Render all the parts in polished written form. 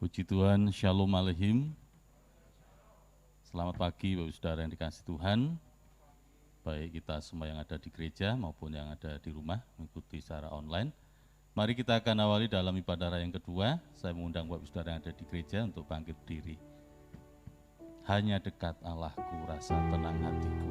Puji Tuhan, Shalom Aleichem. Selamat pagi Bapak Saudara yang dikasihi Tuhan. Baik kita semua yang ada di gereja maupun yang ada di rumah mengikuti secara online. Mari kita akan awali dalam ibadah raya yang kedua. Saya mengundang Bapak Saudara yang ada di gereja untuk bangkit berdiri. Hanya dekat Allahku, rasa tenang hatiku.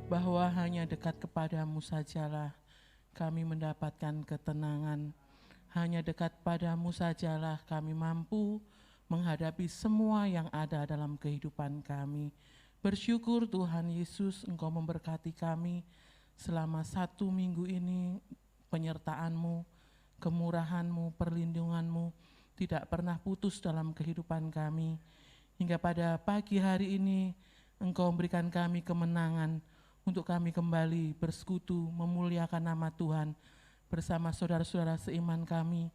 Bahwa hanya dekat kepadamu sajalah kami mendapatkan ketenangan. Hanya dekat padamu sajalah kami mampu menghadapi semua yang ada dalam kehidupan kami. Bersyukur Tuhan Yesus, Engkau memberkati kami selama 1 minggu ini. Penyertaan-Mu, kemurahan-Mu, perlindungan-Mu tidak pernah putus dalam kehidupan kami. Hingga pada pagi hari ini Engkau memberikan kami kemenangan untuk kami kembali bersekutu, memuliakan nama Tuhan bersama saudara-saudara seiman kami,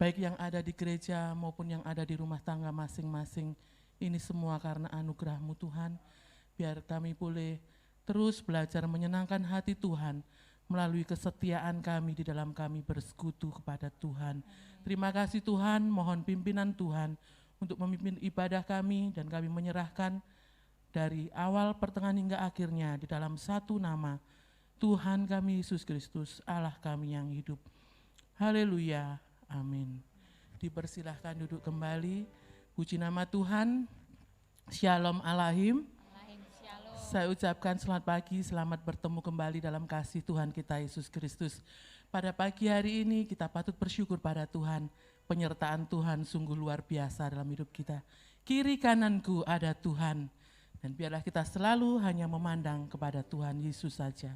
baik yang ada di gereja maupun yang ada di rumah tangga masing-masing. Ini semua karena anugerah-Mu Tuhan. Biar kami boleh terus belajar menyenangkan hati Tuhan melalui kesetiaan kami di dalam kami bersekutu kepada Tuhan. Terima kasih Tuhan, mohon pimpinan Tuhan untuk memimpin ibadah kami, dan kami menyerahkan dari awal pertengahan hingga akhirnya di dalam satu nama, Tuhan kami Yesus Kristus, Allah kami yang hidup. Haleluya, amin. Dipersilahkan duduk kembali. Puji nama Tuhan. Shalom Aleichem. Saya ucapkan selamat pagi, selamat bertemu kembali dalam kasih Tuhan kita Yesus Kristus. Pada pagi hari ini kita patut bersyukur pada Tuhan. Penyertaan Tuhan sungguh luar biasa dalam hidup kita. Kiri kananku ada Tuhan. Dan biarlah kita selalu hanya memandang kepada Tuhan Yesus saja.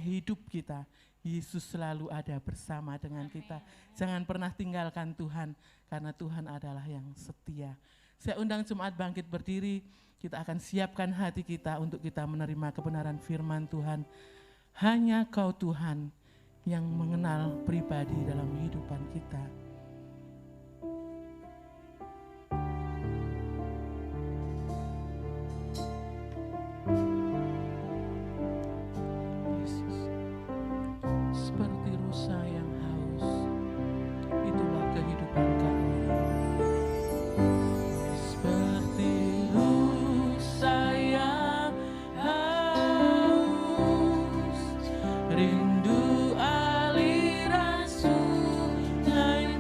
Hidup kita, Yesus selalu ada bersama dengan kita. Jangan pernah tinggalkan Tuhan, karena Tuhan adalah yang setia. Saya undang jemaat bangkit berdiri, kita akan siapkan hati kita untuk kita menerima kebenaran firman Tuhan. Hanya Kau Tuhan yang mengenal pribadi dalam kehidupan kita. Rindu aliran sungai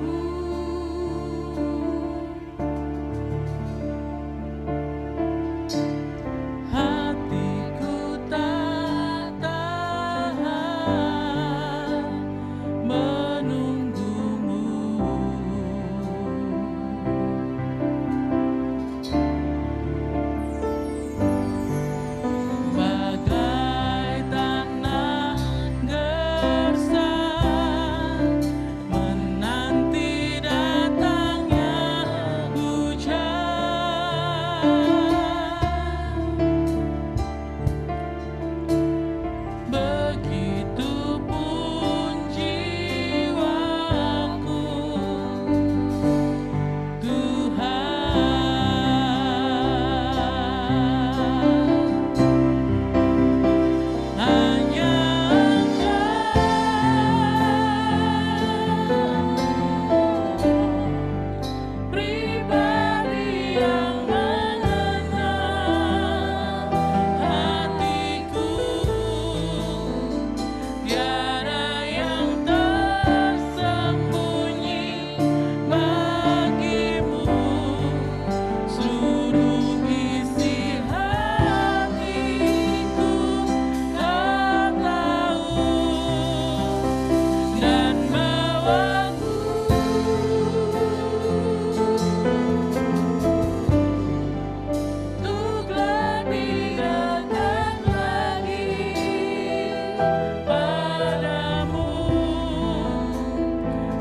padamu,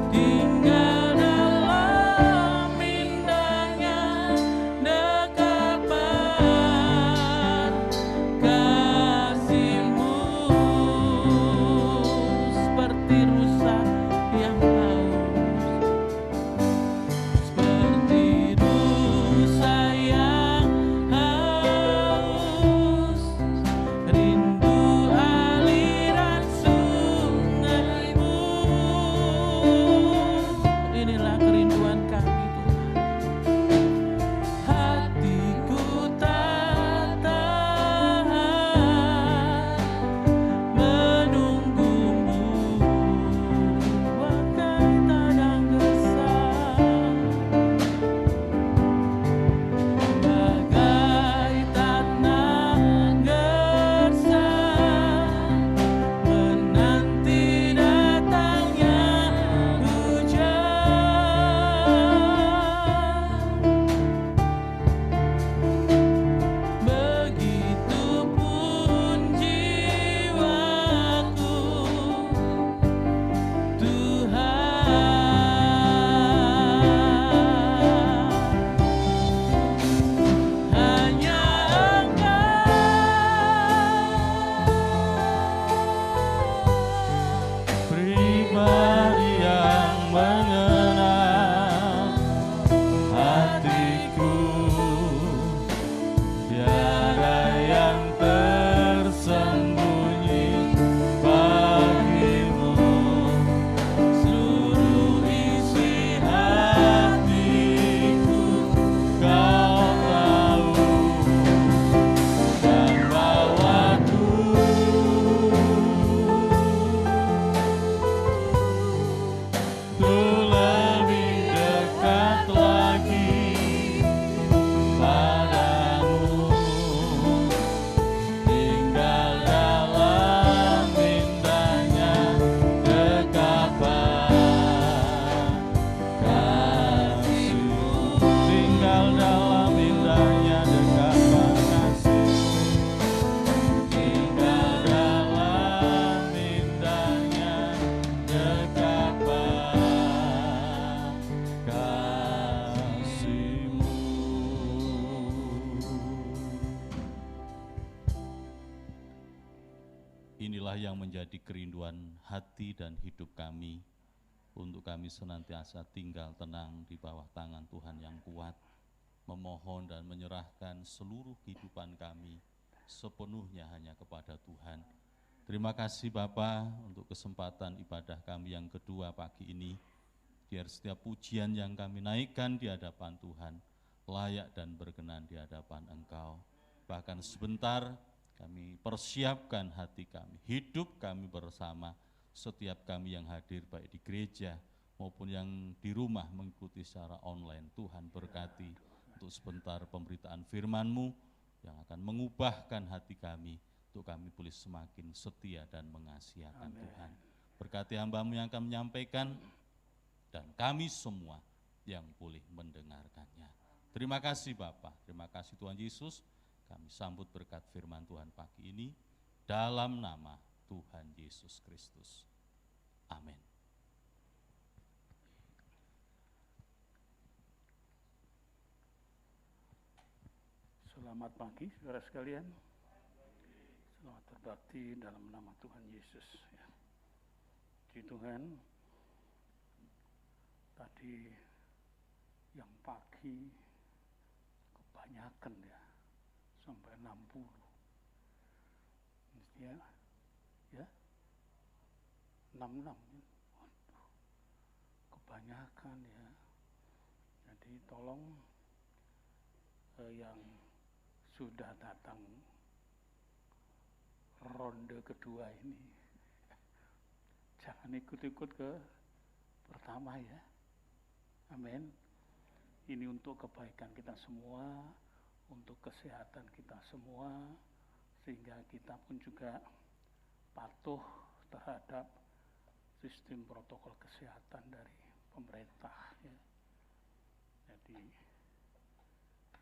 tinggal dalam indahnya dekapan kasih-Mu, seperti rusa yang haus, seperti rusa yang haus, rindu aliran sungai-Mu. Inilah kerinduan kami, Tuhan. Hatiku tak tahan menunggu-Mu, bagai tadang gersang, bagai tanah gersang, menanti datangnya hujan. Begitupun jiwaku, Tuhan. Hanya Engkau Pribadi yang mengenal hatiku, tiada yang tersembunyi bagimu. Seluruh isi hatiku Kau tahu, dan bawaku untuk lebih dekat lagi padamu, tinggal dalam indahnya dekapan kasih-Mu, tinggal dalam indahnya dekapan kasih-Mu, tinggal dalam indahnya dekapan kasih-Mu. Inilah yang menjadi kerinduan hati dan hidup kami, untuk kami senantiasa tinggal tenang di bawah tangan Tuhan yang kuat, memohon dan menyerahkan seluruh kehidupan kami sepenuhnya hanya kepada Tuhan. Terima kasih Bapa untuk kesempatan ibadah kami yang kedua pagi ini. Biar setiap pujian yang kami naikkan di hadapan Tuhan layak dan berkenan di hadapan Engkau. Bahkan sebentar kami persiapkan hati kami, hidup kami bersama, setiap kami yang hadir baik di gereja maupun yang di rumah mengikuti secara online. Tuhan berkati untuk sebentar pemberitaan firman-Mu yang akan mengubahkan hati kami, untuk kami boleh semakin setia dan mengasihi akan Tuhan. Berkati hamba-Mu yang akan menyampaikan, dan kami semua yang boleh mendengarkannya. Terima kasih Bapa, terima kasih Tuhan Yesus. Kami sambut berkat firman Tuhan pagi ini dalam nama Tuhan Yesus Kristus. Amin. Selamat pagi saudara sekalian. Selamat berbakti dalam nama Tuhan Yesus. Ya. Puji Tuhan, tadi yang pagi kebanyakan ya, sampai 60. Ya, 66. Waduh, kebanyakan ya. Jadi tolong yang sudah datang ronde kedua ini jangan ikut-ikut ke pertama ya. Amin. Ini untuk kebaikan kita semua, untuk kesehatan kita semua, sehingga kita pun juga patuh terhadap sistem protokol kesehatan dari pemerintah ya. Jadi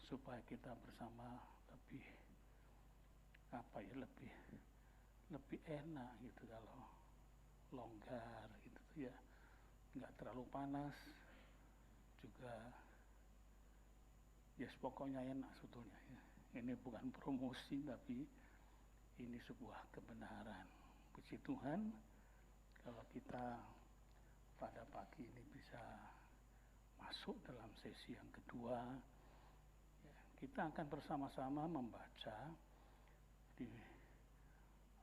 supaya kita bersama lebih lebih enak gitu kalau longgar gitu ya, nggak terlalu panas juga, ya pokoknya enak sebetulnya ya. Ini bukan promosi tapi ini sebuah kebenaran. Puji Tuhan kalau kita pada pagi ini bisa masuk dalam sesi yang kedua ya, kita akan bersama-sama membaca di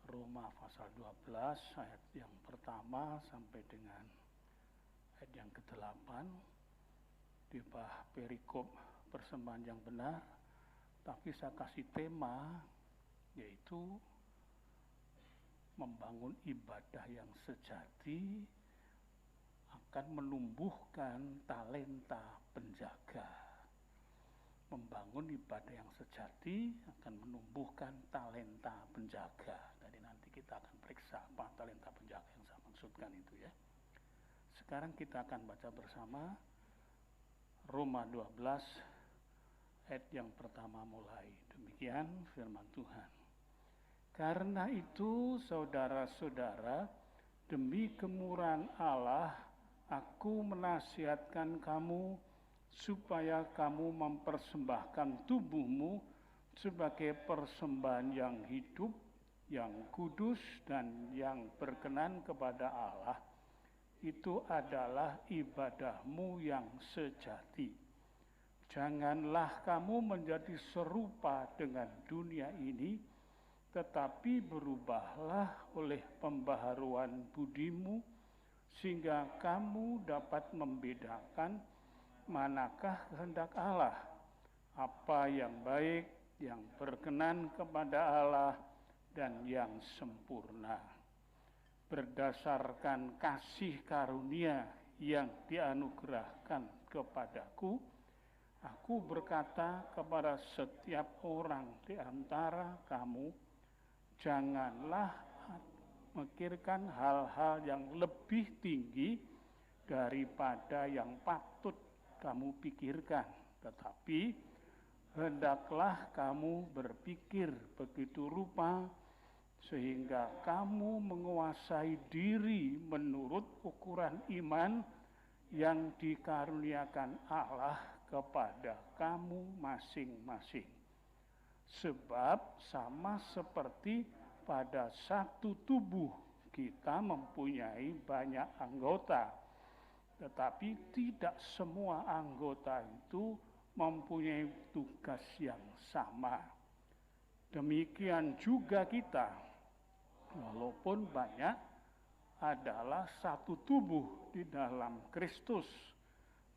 Roma pasal 12 ayat yang pertama sampai dengan ayat yang ke-8 di bawah perikop persembahan yang benar, tapi saya kasih tema yaitu membangun ibadah yang sejati akan menumbuhkan talenta penjaga. Membangun ibadah yang sejati akan menumbuhkan talenta penjaga. Jadi nanti kita akan periksa apa talenta penjaga yang saya maksudkan itu ya. Sekarang kita akan baca bersama Roma 12 ayat yang pertama mulai. Demikian firman Tuhan. Karena itu saudara-saudara, demi kemurahan Allah, aku menasihatkan kamu supaya kamu mempersembahkan tubuhmu sebagai persembahan yang hidup, yang kudus, dan yang berkenan kepada Allah. Itu adalah ibadahmu yang sejati. Janganlah kamu menjadi serupa dengan dunia ini, tetapi berubahlah oleh pembaharuan budimu, sehingga kamu dapat membedakan manakah kehendak Allah, apa yang baik, yang berkenan kepada Allah, dan yang sempurna. Berdasarkan kasih karunia yang dianugerahkan kepadaku, aku berkata kepada setiap orang di antara kamu, janganlah memikirkan hal-hal yang lebih tinggi daripada yang patut kamu pikirkan, tetapi hendaklah kamu berpikir begitu rupa sehingga kamu menguasai diri menurut ukuran iman yang dikaruniakan Allah kepada kamu masing-masing. Sebab sama seperti pada satu tubuh kita mempunyai banyak anggota, tetapi tidak semua anggota itu mempunyai tugas yang sama. Demikian juga kita, walaupun banyak, adalah satu tubuh di dalam Kristus,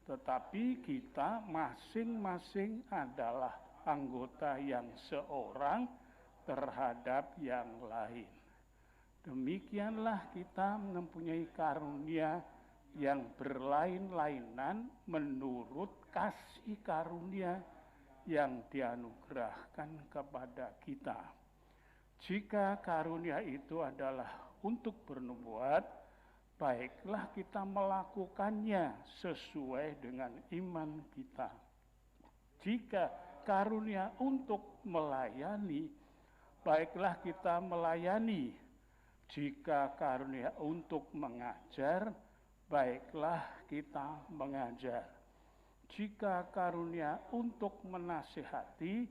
tetapi kita masing-masing adalah anggota yang seorang terhadap yang lain. Demikianlah kita mempunyai karunia yang berlain-lainan menurut kasih karunia yang dianugerahkan kepada kita. Jika karunia itu adalah untuk bernubuat, baiklah kita melakukannya sesuai dengan iman kita. Jika karunia untuk melayani, baiklah kita melayani. Jika karunia untuk mengajar, baiklah kita mengajar. Jika karunia untuk menasihati,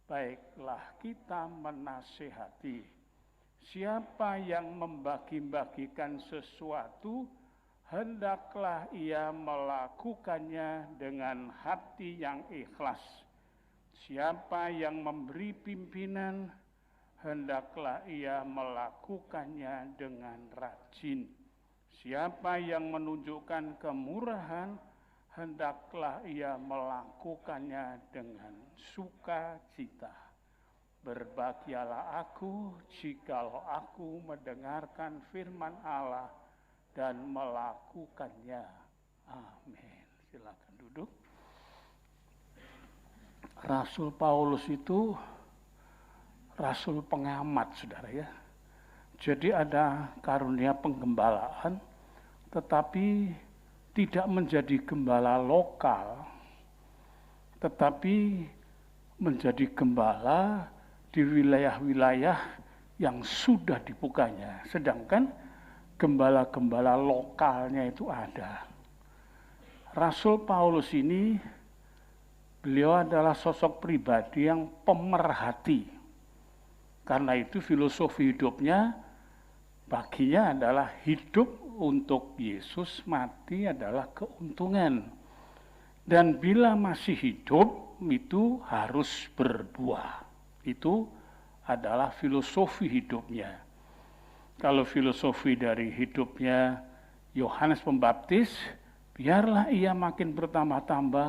baiklah kita menasihati. Siapa yang membagi-bagikan sesuatu, hendaklah ia melakukannya dengan hati yang ikhlas. Siapa yang memberi pimpinan, hendaklah ia melakukannya dengan rajin. Siapa yang menunjukkan kemurahan, hendaklah ia melakukannya dengan sukacita. Berbahagialah aku jikalau aku mendengarkan firman Allah dan melakukannya. Amin. Silakan duduk. Rasul Paulus itu rasul pengamat, saudara ya. Jadi ada karunia penggembalaan, tetapi tidak menjadi gembala lokal, tetapi menjadi gembala di wilayah-wilayah yang sudah dibukanya. Sedangkan gembala-gembala lokalnya itu ada. Rasul Paulus ini, beliau adalah sosok pribadi yang pemerhati. Karena itu filosofi hidupnya baginya adalah hidup untuk Yesus, mati adalah keuntungan. Dan bila masih hidup itu harus berbuah. Itu adalah filosofi hidupnya. Kalau filosofi dari hidupnya Yohanes Pembaptis, biarlah ia makin bertambah-tambah,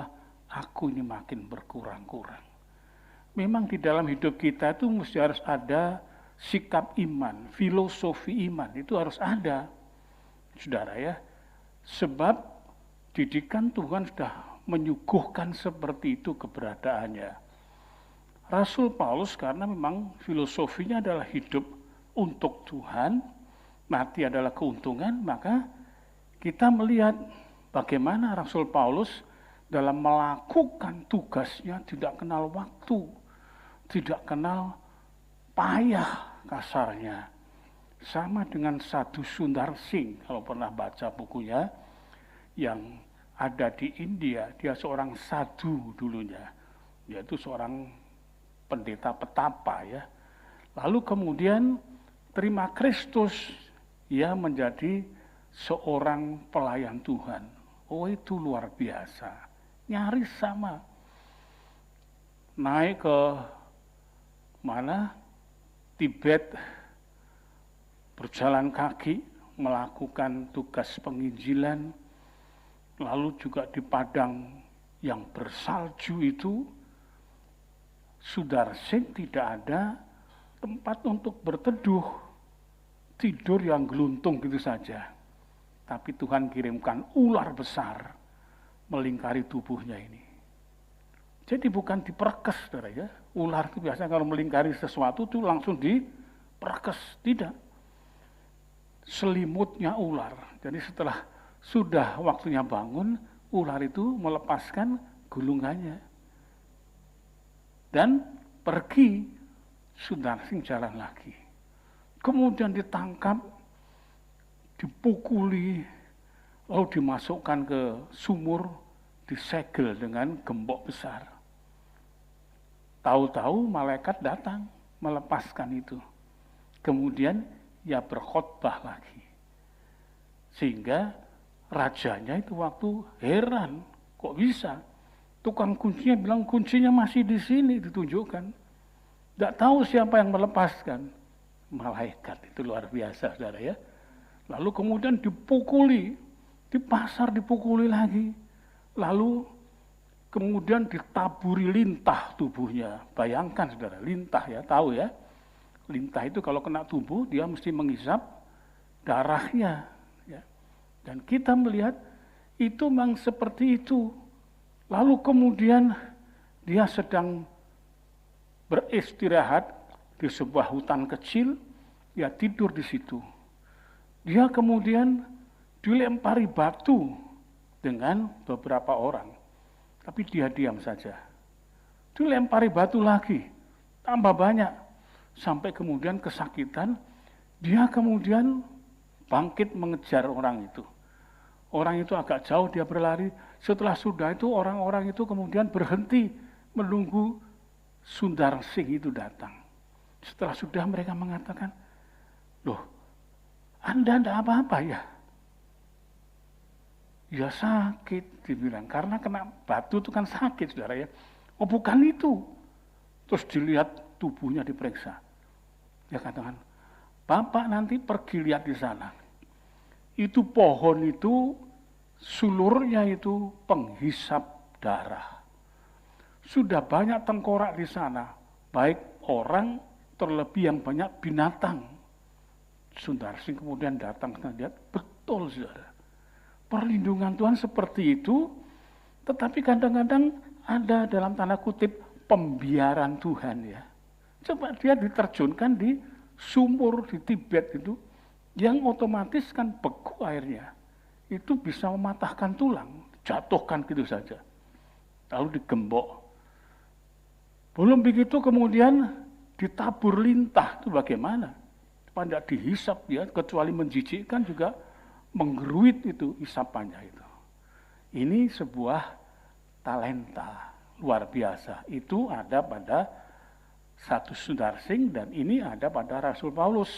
aku ini makin berkurang-kurang. Memang di dalam hidup kita itu mesti harus ada sikap iman, filosofi iman, itu harus ada. Saudara ya, sebab didikan Tuhan sudah menyuguhkan seperti itu keberadaannya. Rasul Paulus karena memang filosofinya adalah hidup untuk Tuhan, mati adalah keuntungan, maka kita melihat bagaimana Rasul Paulus dalam melakukan tugasnya tidak kenal waktu, tidak kenal payah kasarnya. Sama dengan Sadhu Sundar Singh, kalau pernah baca bukunya, yang ada di India, dia seorang sadhu dulunya, yaitu seorang pendeta petapa ya. Lalu kemudian terima Kristus, ia menjadi seorang pelayan Tuhan. Oh itu luar biasa, nyaris sama. Naik ke mana? Tibet, berjalan kaki, melakukan tugas penginjilan, lalu juga di padang yang bersalju itu, Sundar Singh tidak ada tempat untuk berteduh, tidur yang geluntung gitu saja. Tapi Tuhan kirimkan ular besar melingkari tubuhnya ini. Jadi bukan diperkes, saudara ya. Ular itu biasanya kalau melingkari sesuatu itu langsung diperkes, tidak. Selimutnya ular. Jadi setelah sudah waktunya bangun, ular itu melepaskan gulungannya. Dan pergi, Sundar Singh jalan lagi. Kemudian ditangkap, dipukuli, lalu dimasukkan ke sumur, disegel dengan gembok besar. Tahu-tahu malaikat datang melepaskan itu. Kemudian ia berkhotbah lagi. Sehingga rajanya itu waktu heran, kok bisa? Tukang kuncinya bilang kuncinya masih di sini, ditunjukkan. Tidak tahu siapa yang melepaskan. Malaikat, itu luar biasa, saudara ya. Lalu kemudian dipukuli, di pasar dipukuli lagi. Lalu kemudian ditaburi lintah tubuhnya. Bayangkan saudara, lintah ya, tahu ya. Lintah itu kalau kena tubuh, dia mesti menghisap darahnya. Ya. Dan kita melihat itu memang seperti itu. Lalu kemudian dia sedang beristirahat di sebuah hutan kecil, dia tidur di situ. Dia kemudian dilempari batu dengan beberapa orang. Tapi dia diam saja. Dilempari batu lagi, tambah banyak. Sampai kemudian kesakitan, dia kemudian bangkit mengejar orang itu. Orang itu agak jauh, dia berlari. Setelah sudah itu, orang-orang itu kemudian berhenti menunggu Sundar Singh itu datang. Setelah sudah mereka mengatakan, loh, Anda tidak apa-apa ya? Ya sakit, dibilang. Karena kena batu itu kan sakit, saudara ya. Oh bukan itu. Terus dilihat tubuhnya diperiksa. Dia katakan, Bapak nanti pergi lihat di sana. Itu pohon itu, sulurnya itu penghisap darah. Sudah banyak tengkorak di sana. Baik orang, terlebih yang banyak binatang. Sundar Singh kemudian datang dan lihat, betul saudara. Perlindungan Tuhan seperti itu, tetapi kadang-kadang ada dalam tanda kutip pembiaran Tuhan ya. Coba dia diterjunkan di sumur di Tibet itu, yang otomatis kan beku airnya. Itu bisa mematahkan tulang, jatuhkan gitu saja. Lalu digembok. Belum begitu kemudian ditabur lintah, itu bagaimana? supaya tidak dihisap ya, kecuali menjijikkan juga menggeruit itu hisapannya itu. Ini sebuah talenta luar biasa. Itu ada pada satu Sundarsing dan ini ada pada Rasul Paulus.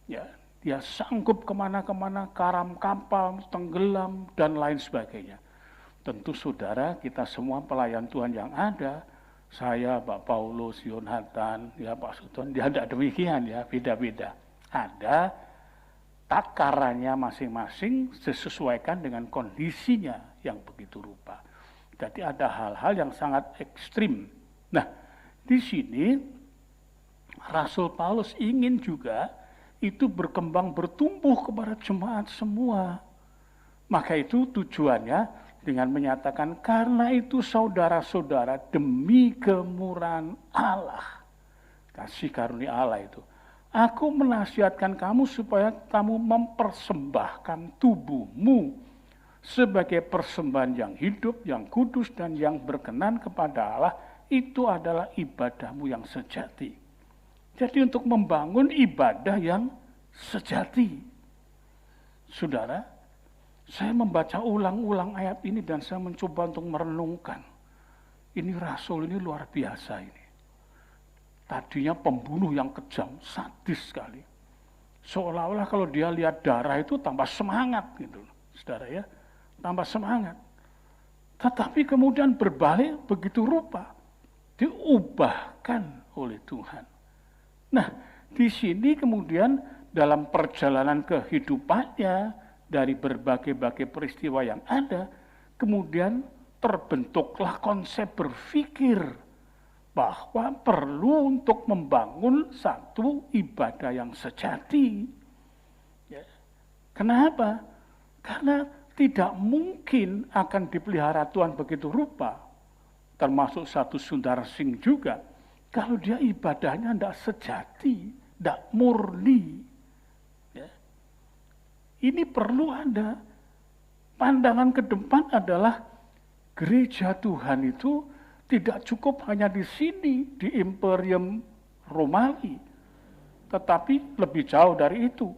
Ya, dia sanggup kemana-kemana, karam kapal, tenggelam, dan lain sebagainya. Tentu saudara, kita semua pelayan Tuhan yang ada, saya, Pak Paulus, Yonatan, ya Pak Sudon, dia tidak demikian ya, beda-beda. Ada takarannya masing-masing disesuaikan dengan kondisinya yang begitu rupa. Jadi ada hal-hal yang sangat ekstrim. Nah, di sini Rasul Paulus ingin juga itu berkembang bertumbuh kepada jemaat semua. Maka itu tujuannya dengan menyatakan karena itu saudara-saudara demi kemurahan Allah, kasih karunia Allah itu, aku menasihatkan kamu supaya kamu mempersembahkan tubuhmu sebagai persembahan yang hidup, yang kudus, dan yang berkenan kepada Allah. Itu adalah ibadahmu yang sejati. Jadi untuk membangun ibadah yang sejati. Saudara, saya membaca ulang-ulang ayat ini dan saya mencoba untuk merenungkan. Ini Rasul ini luar biasa ini. Tadinya pembunuh yang kejam, sadis sekali. Seolah-olah kalau dia lihat darah itu tambah semangat gitu, saudara ya, tambah semangat. Tetapi kemudian berbalik begitu rupa, diubahkan oleh Tuhan. Nah, di sini kemudian dalam perjalanan kehidupannya dari berbagai-bagai peristiwa yang ada, kemudian terbentuklah konsep berpikir bahwa perlu untuk membangun satu ibadah yang sejati. Ya. Kenapa? Karena tidak mungkin akan dipelihara Tuhan begitu rupa, termasuk satu Sundarsing juga, kalau dia ibadahnya tidak sejati, tidak murni. Ya. Ini perlu ada. Pandangan ke depan adalah gereja Tuhan itu tidak cukup hanya di sini, di Imperium Romawi, tetapi lebih jauh dari itu.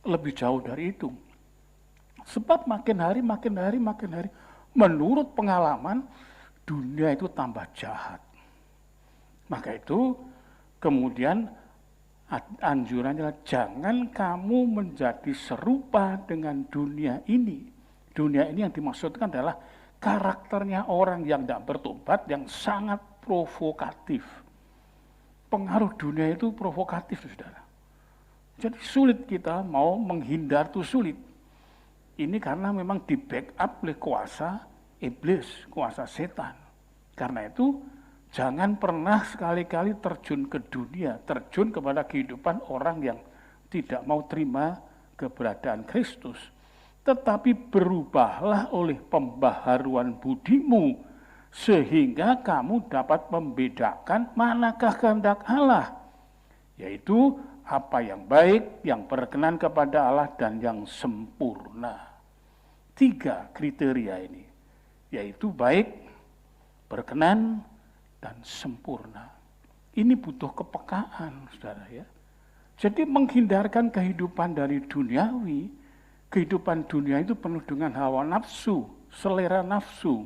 Lebih jauh dari itu. Sebab makin hari, menurut pengalaman, dunia itu tambah jahat. Maka itu kemudian anjurannya adalah jangan kamu menjadi serupa dengan dunia ini. Dunia ini yang dimaksudkan adalah karakternya orang yang tidak bertobat, yang sangat provokatif. Pengaruh dunia itu provokatif, saudara. Jadi sulit kita mau menghindar itu sulit. Ini karena memang di backup oleh kuasa iblis, kuasa setan. Karena itu jangan pernah sekali-kali terjun ke dunia, terjun kepada kehidupan orang yang tidak mau terima keberadaan Kristus. Tetapi berubahlah oleh pembaharuan budimu, sehingga kamu dapat membedakan manakah kehendak Allah, yaitu apa yang baik, yang berkenan kepada Allah, dan yang sempurna. 3 kriteria ini, yaitu baik, berkenan, dan sempurna. Ini butuh kepekaan, saudara ya. Jadi menghindarkan kehidupan dari duniawi, kehidupan dunia itu penuh dengan hawa nafsu, selera nafsu,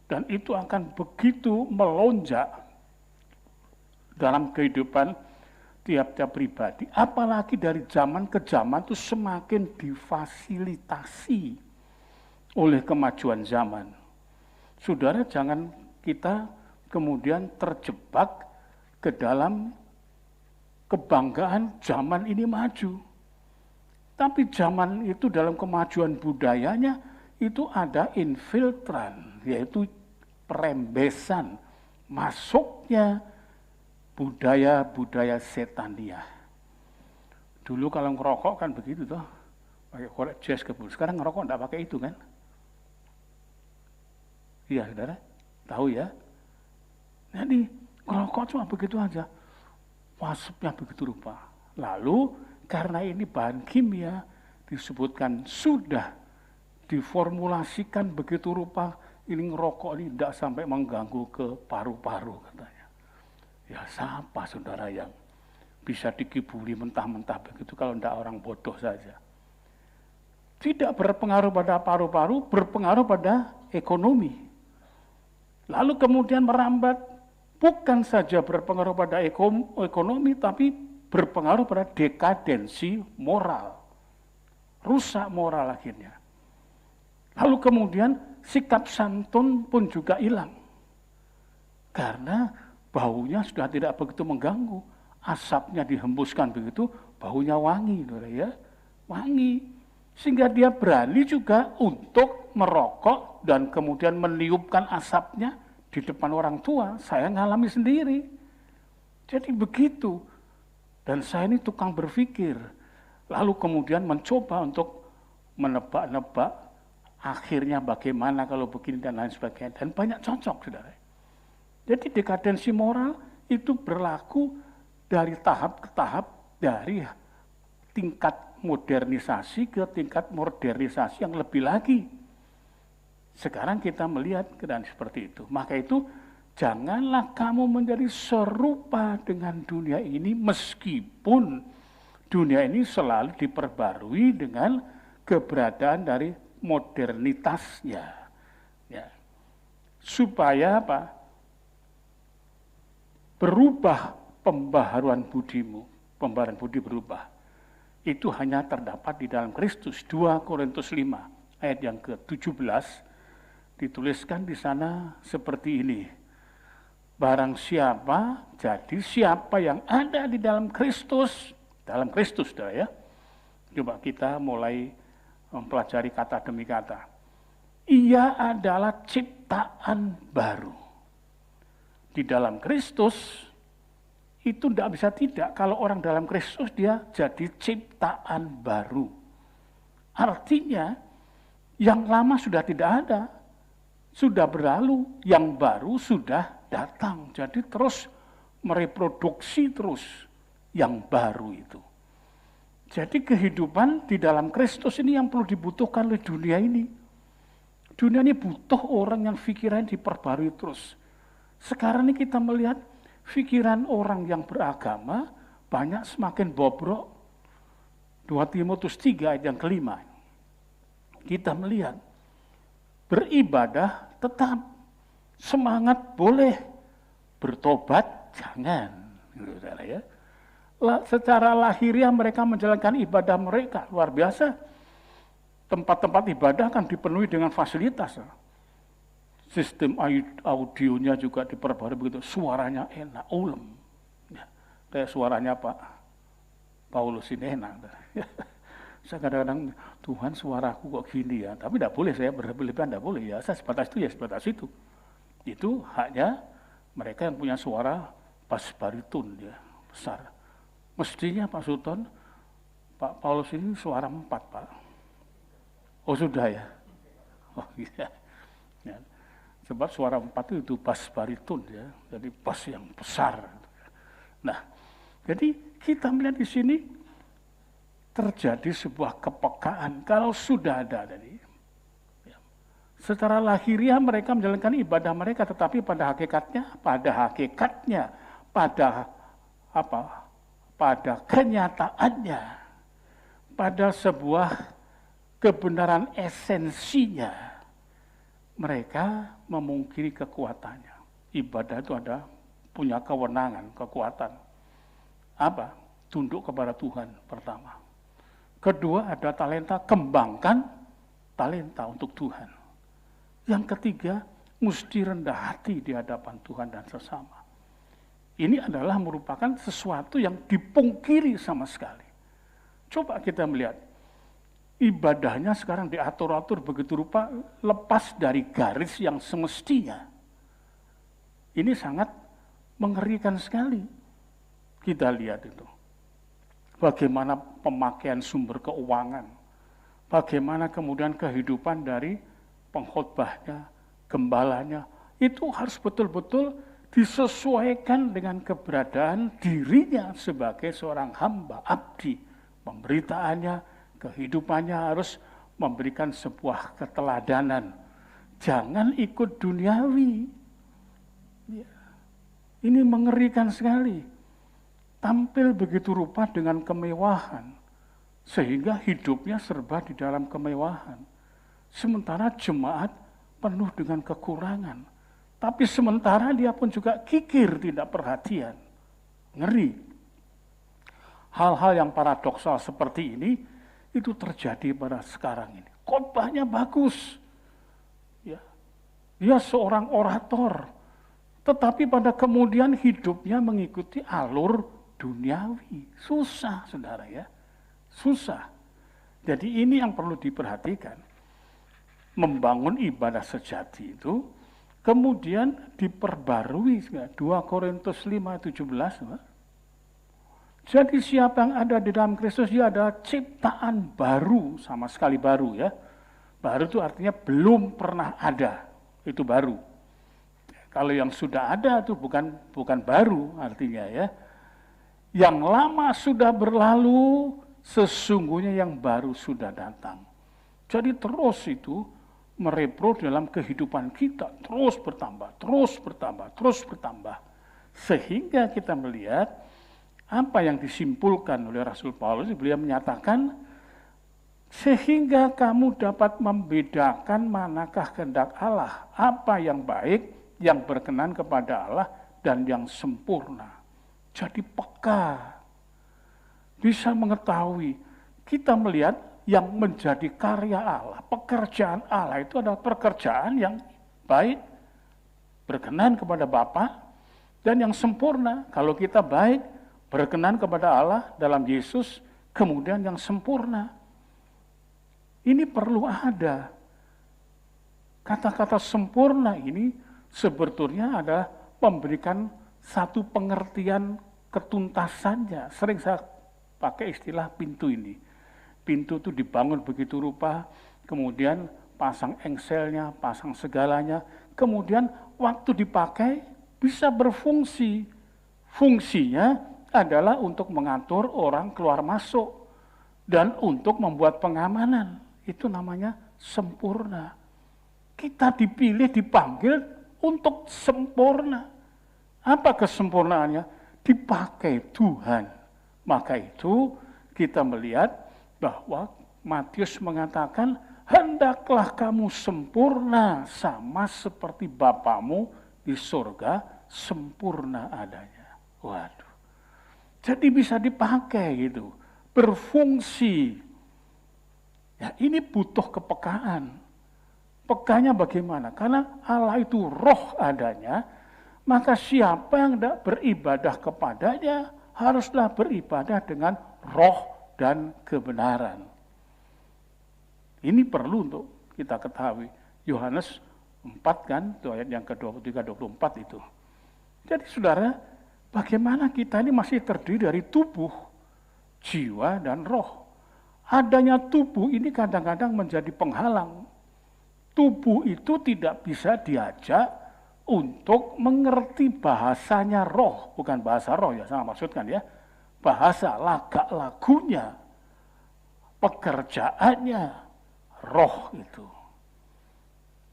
dan itu akan begitu melonjak dalam kehidupan tiap-tiap pribadi, apalagi dari zaman ke zaman itu semakin difasilitasi oleh kemajuan zaman. Saudara, jangan kita kemudian terjebak ke dalam kebanggaan zaman ini maju. Tapi zaman itu dalam kemajuan budayanya itu ada infiltran, yaitu perembesan, masuknya budaya-budaya setania. Dulu kalau ngerokok kan begitu toh, pakai korek jazz kebul. Sekarang ngerokok enggak pakai itu kan? Iya, saudara, tahu ya. Jadi ngerokok cuma begitu aja. wasupnya begitu rupa. Lalu karena ini bahan kimia disebutkan sudah diformulasikan begitu rupa, ini ngerokok ini tidak sampai mengganggu ke paru-paru katanya. Ya siapa saudara yang bisa dikibuli mentah-mentah begitu kalau tidak orang bodoh saja. Tidak berpengaruh pada paru-paru, berpengaruh pada ekonomi. Lalu kemudian merambat, bukan saja berpengaruh pada ekonomi, tapi berpengaruh pada dekadensi moral. Rusak moral akhirnya. Lalu kemudian sikap santun pun juga hilang. Karena baunya sudah tidak begitu mengganggu. Asapnya dihembuskan begitu, baunya wangi, ya, wangi. Sehingga dia berani juga untuk merokok dan kemudian meniupkan asapnya di depan orang tua. Saya ngalami sendiri. Jadi begitu. Dan saya ini tukang berpikir. Lalu kemudian mencoba untuk menebak-nebak akhirnya bagaimana kalau begini dan lain sebagainya. Dan banyak cocok, saudara. Jadi dekadensi moral itu berlaku dari tahap ke tahap, dari tingkat modernisasi ke tingkat modernisasi yang lebih lagi. Sekarang kita melihat keadaan seperti itu. Maka itu janganlah kamu menjadi serupa dengan dunia ini meskipun dunia ini selalu diperbarui dengan keberadaan dari modernitasnya. Ya. Supaya apa? Berubah pembaharuan budimu. Pembaharuan budi berubah. Itu hanya terdapat di dalam Kristus. 2 Korintus 5 ayat yang ke-17 dituliskan di sana seperti ini. Barang siapa, jadi siapa yang ada di dalam Kristus, ya. Coba kita mulai mempelajari kata demi kata. Ia adalah ciptaan baru. Di dalam Kristus itu tidak bisa tidak. Kalau orang dalam Kristus dia jadi ciptaan baru. Artinya yang lama sudah tidak ada. Sudah berlalu, yang baru sudah datang. Jadi terus mereproduksi terus yang baru itu. Jadi kehidupan di dalam Kristus ini yang perlu dibutuhkan oleh dunia ini. Dunia ini butuh orang yang pikirannya diperbarui terus. Sekarang ini kita melihat pikiran orang yang beragama banyak semakin bobrok. 2 Timotius 3 ayat yang ke-5. Kita melihat beribadah tetap, semangat boleh, bertobat jangan. Ya. Secara lahiriah mereka menjalankan ibadah mereka luar biasa. Tempat-tempat ibadah kan dipenuhi dengan fasilitas. Sistem audionya juga diperbarui begitu, suaranya enak, ulem. Ya, kayak suaranya Pak Paulus ini enak. Saya kadang-kadang, Tuhan suaraku kok gini ya, tapi tidak boleh saya berlebihan, tidak boleh ya, saya sebatas itu ya sebatas itu. Itu haknya mereka yang punya suara bass baritun ya, besar. Mestinya Pak Sultan, Pak Paulus ini suara 4 Pak. Oh sudah ya? Oh iya. Ya. Sebab suara 4 itu bass baritun ya, jadi bass yang besar. Nah, jadi kita melihat di sini terjadi sebuah kepekaan. Kalau sudah ada tadi, ya, secara lahiriah mereka menjalankan ibadah mereka, tetapi pada kenyataannya, pada sebuah kebenaran esensinya, mereka memungkiri kekuatannya. Ibadah itu punya kewenangan, kekuatan. Apa? Tunduk kepada Tuhan pertama. Kedua ada talenta, kembangkan talenta untuk Tuhan. Yang ketiga, mesti rendah hati di hadapan Tuhan dan sesama. Ini adalah merupakan sesuatu yang dipungkiri sama sekali. Coba kita melihat. Ibadahnya sekarang diatur-atur begitu rupa, lepas dari garis yang semestinya. Ini sangat mengerikan sekali. Kita lihat itu. Bagaimana pemakaian sumber keuangan. Bagaimana kemudian kehidupan dari pengkhotbahnya, gembalanya. Itu harus betul-betul disesuaikan dengan keberadaan dirinya sebagai seorang hamba, abdi. Pemberitaannya, kehidupannya harus memberikan sebuah keteladanan. Jangan ikut duniawi. Ya. Ini mengerikan sekali. Tampil begitu rupa dengan kemewahan, sehingga hidupnya serba di dalam kemewahan. Sementara jemaat penuh dengan kekurangan. Tapi sementara dia pun juga kikir, tidak perhatian. Ngeri. Hal-hal yang paradoksal seperti ini, itu terjadi pada sekarang ini. Khotbahnya bagus. Ya. Dia seorang orator. Tetapi pada kemudian hidupnya mengikuti alur duniawi. Susah, saudara ya. Susah. Jadi ini yang perlu diperhatikan. Membangun ibadah sejati itu, kemudian diperbarui. 2 Korintus 5:17. Jadi siapa yang ada di dalam Kristus, dia adalah ciptaan baru, sama sekali baru ya. Baru itu artinya belum pernah ada, itu baru. Kalau yang sudah ada itu bukan baru artinya ya. Yang lama sudah berlalu, sesungguhnya yang baru sudah datang. Jadi terus itu merepro dalam kehidupan kita, terus bertambah, terus bertambah, terus bertambah. Sehingga kita melihat apa yang disimpulkan oleh Rasul Paulus, beliau menyatakan, sehingga kamu dapat membedakan manakah kehendak Allah, apa yang baik, yang berkenan kepada Allah, dan yang sempurna. Jadi peka, bisa mengetahui. Kita melihat yang menjadi karya Allah, pekerjaan Allah itu adalah pekerjaan yang baik, berkenan kepada Bapa, dan yang sempurna. Kalau kita baik, berkenan kepada Allah dalam Yesus, kemudian yang sempurna. Ini perlu ada. Kata-kata sempurna ini sebetulnya adalah memberikan satu pengertian ketuntasannya. Sering saya pakai istilah pintu ini. Pintu itu dibangun begitu rupa, kemudian pasang engselnya, pasang segalanya, kemudian waktu dipakai bisa berfungsi. Fungsinya adalah untuk mengatur orang keluar masuk dan untuk membuat pengamanan. Itu namanya sempurna. Kita dipilih, dipanggil untuk sempurna. Apa kesempurnaannya? Dipakai Tuhan. Maka itu kita melihat bahwa Matius mengatakan, hendaklah kamu sempurna sama seperti Bapamu di surga sempurna adanya. Waduh. Jadi bisa dipakai gitu, berfungsi. Ya, ini butuh kepekaan. Pekanya bagaimana? Karena Allah itu roh adanya, maka siapa yang tidak beribadah kepadanya haruslah beribadah dengan roh dan kebenaran. Ini perlu untuk kita ketahui. Yohanes 4 kan, itu ayat yang ke-23-24 itu. Jadi saudara, bagaimana kita ini masih terdiri dari tubuh, jiwa, dan roh. Adanya tubuh ini kadang-kadang menjadi penghalang. Tubuh itu tidak bisa diajak untuk mengerti bahasanya roh. Bukan bahasa roh ya, saya maksudkan ya. Bahasa lagak lagunya, pekerjaannya, roh itu.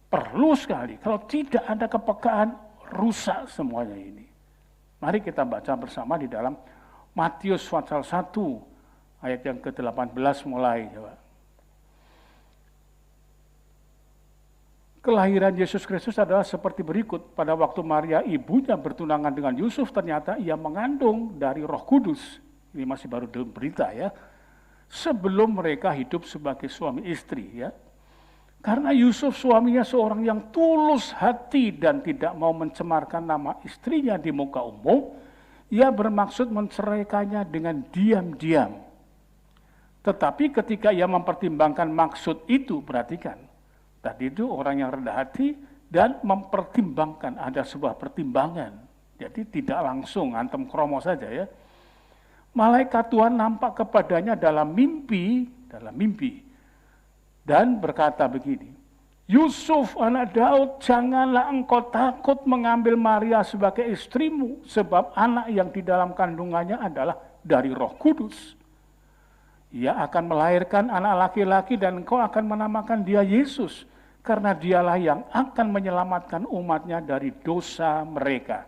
Perlu sekali, kalau tidak ada kepekaan, rusak semuanya ini. Mari kita baca bersama di dalam Matius pasal 1, ayat yang ke-18 mulai. Kelahiran Yesus Kristus adalah seperti berikut. Pada waktu Maria ibunya bertunangan dengan Yusuf, ternyata ia mengandung dari Roh Kudus. Ini masih baru dalam berita ya. Sebelum mereka hidup sebagai suami istri ya. Karena Yusuf suaminya seorang yang tulus hati dan tidak mau mencemarkan nama istrinya di muka umum, ia bermaksud menceraikannya dengan diam-diam. Tetapi ketika ia mempertimbangkan maksud itu, perhatikan, tadi itu orang yang rendah hati dan mempertimbangkan, ada sebuah pertimbangan. Jadi tidak langsung antem kromo saja ya. Malaikat Tuhan nampak kepadanya dalam mimpi dan berkata begini, Yusuf anak Daud, janganlah engkau takut mengambil Maria sebagai istrimu, sebab anak yang di dalam kandungannya adalah dari Roh Kudus. Ia akan melahirkan anak laki-laki dan engkau akan menamakan dia Yesus, karena dialah yang akan menyelamatkan umatnya dari dosa mereka.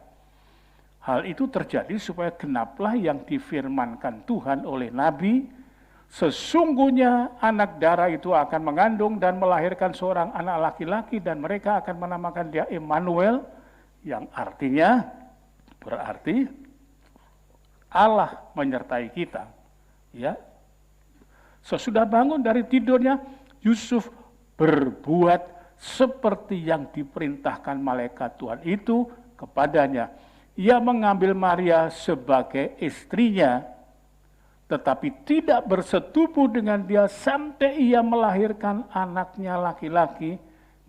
Hal itu terjadi supaya genaplah yang difirmankan Tuhan oleh Nabi, sesungguhnya anak darah itu akan mengandung dan melahirkan seorang anak laki-laki dan mereka akan menamakan dia Immanuel, yang artinya berarti Allah menyertai kita. Ya. Sesudah bangun dari tidurnya, Yusuf berbuat seperti yang diperintahkan malaikat Tuhan itu kepadanya. Ia mengambil Maria sebagai istrinya, tetapi tidak bersetubuh dengan dia sampai ia melahirkan anaknya laki-laki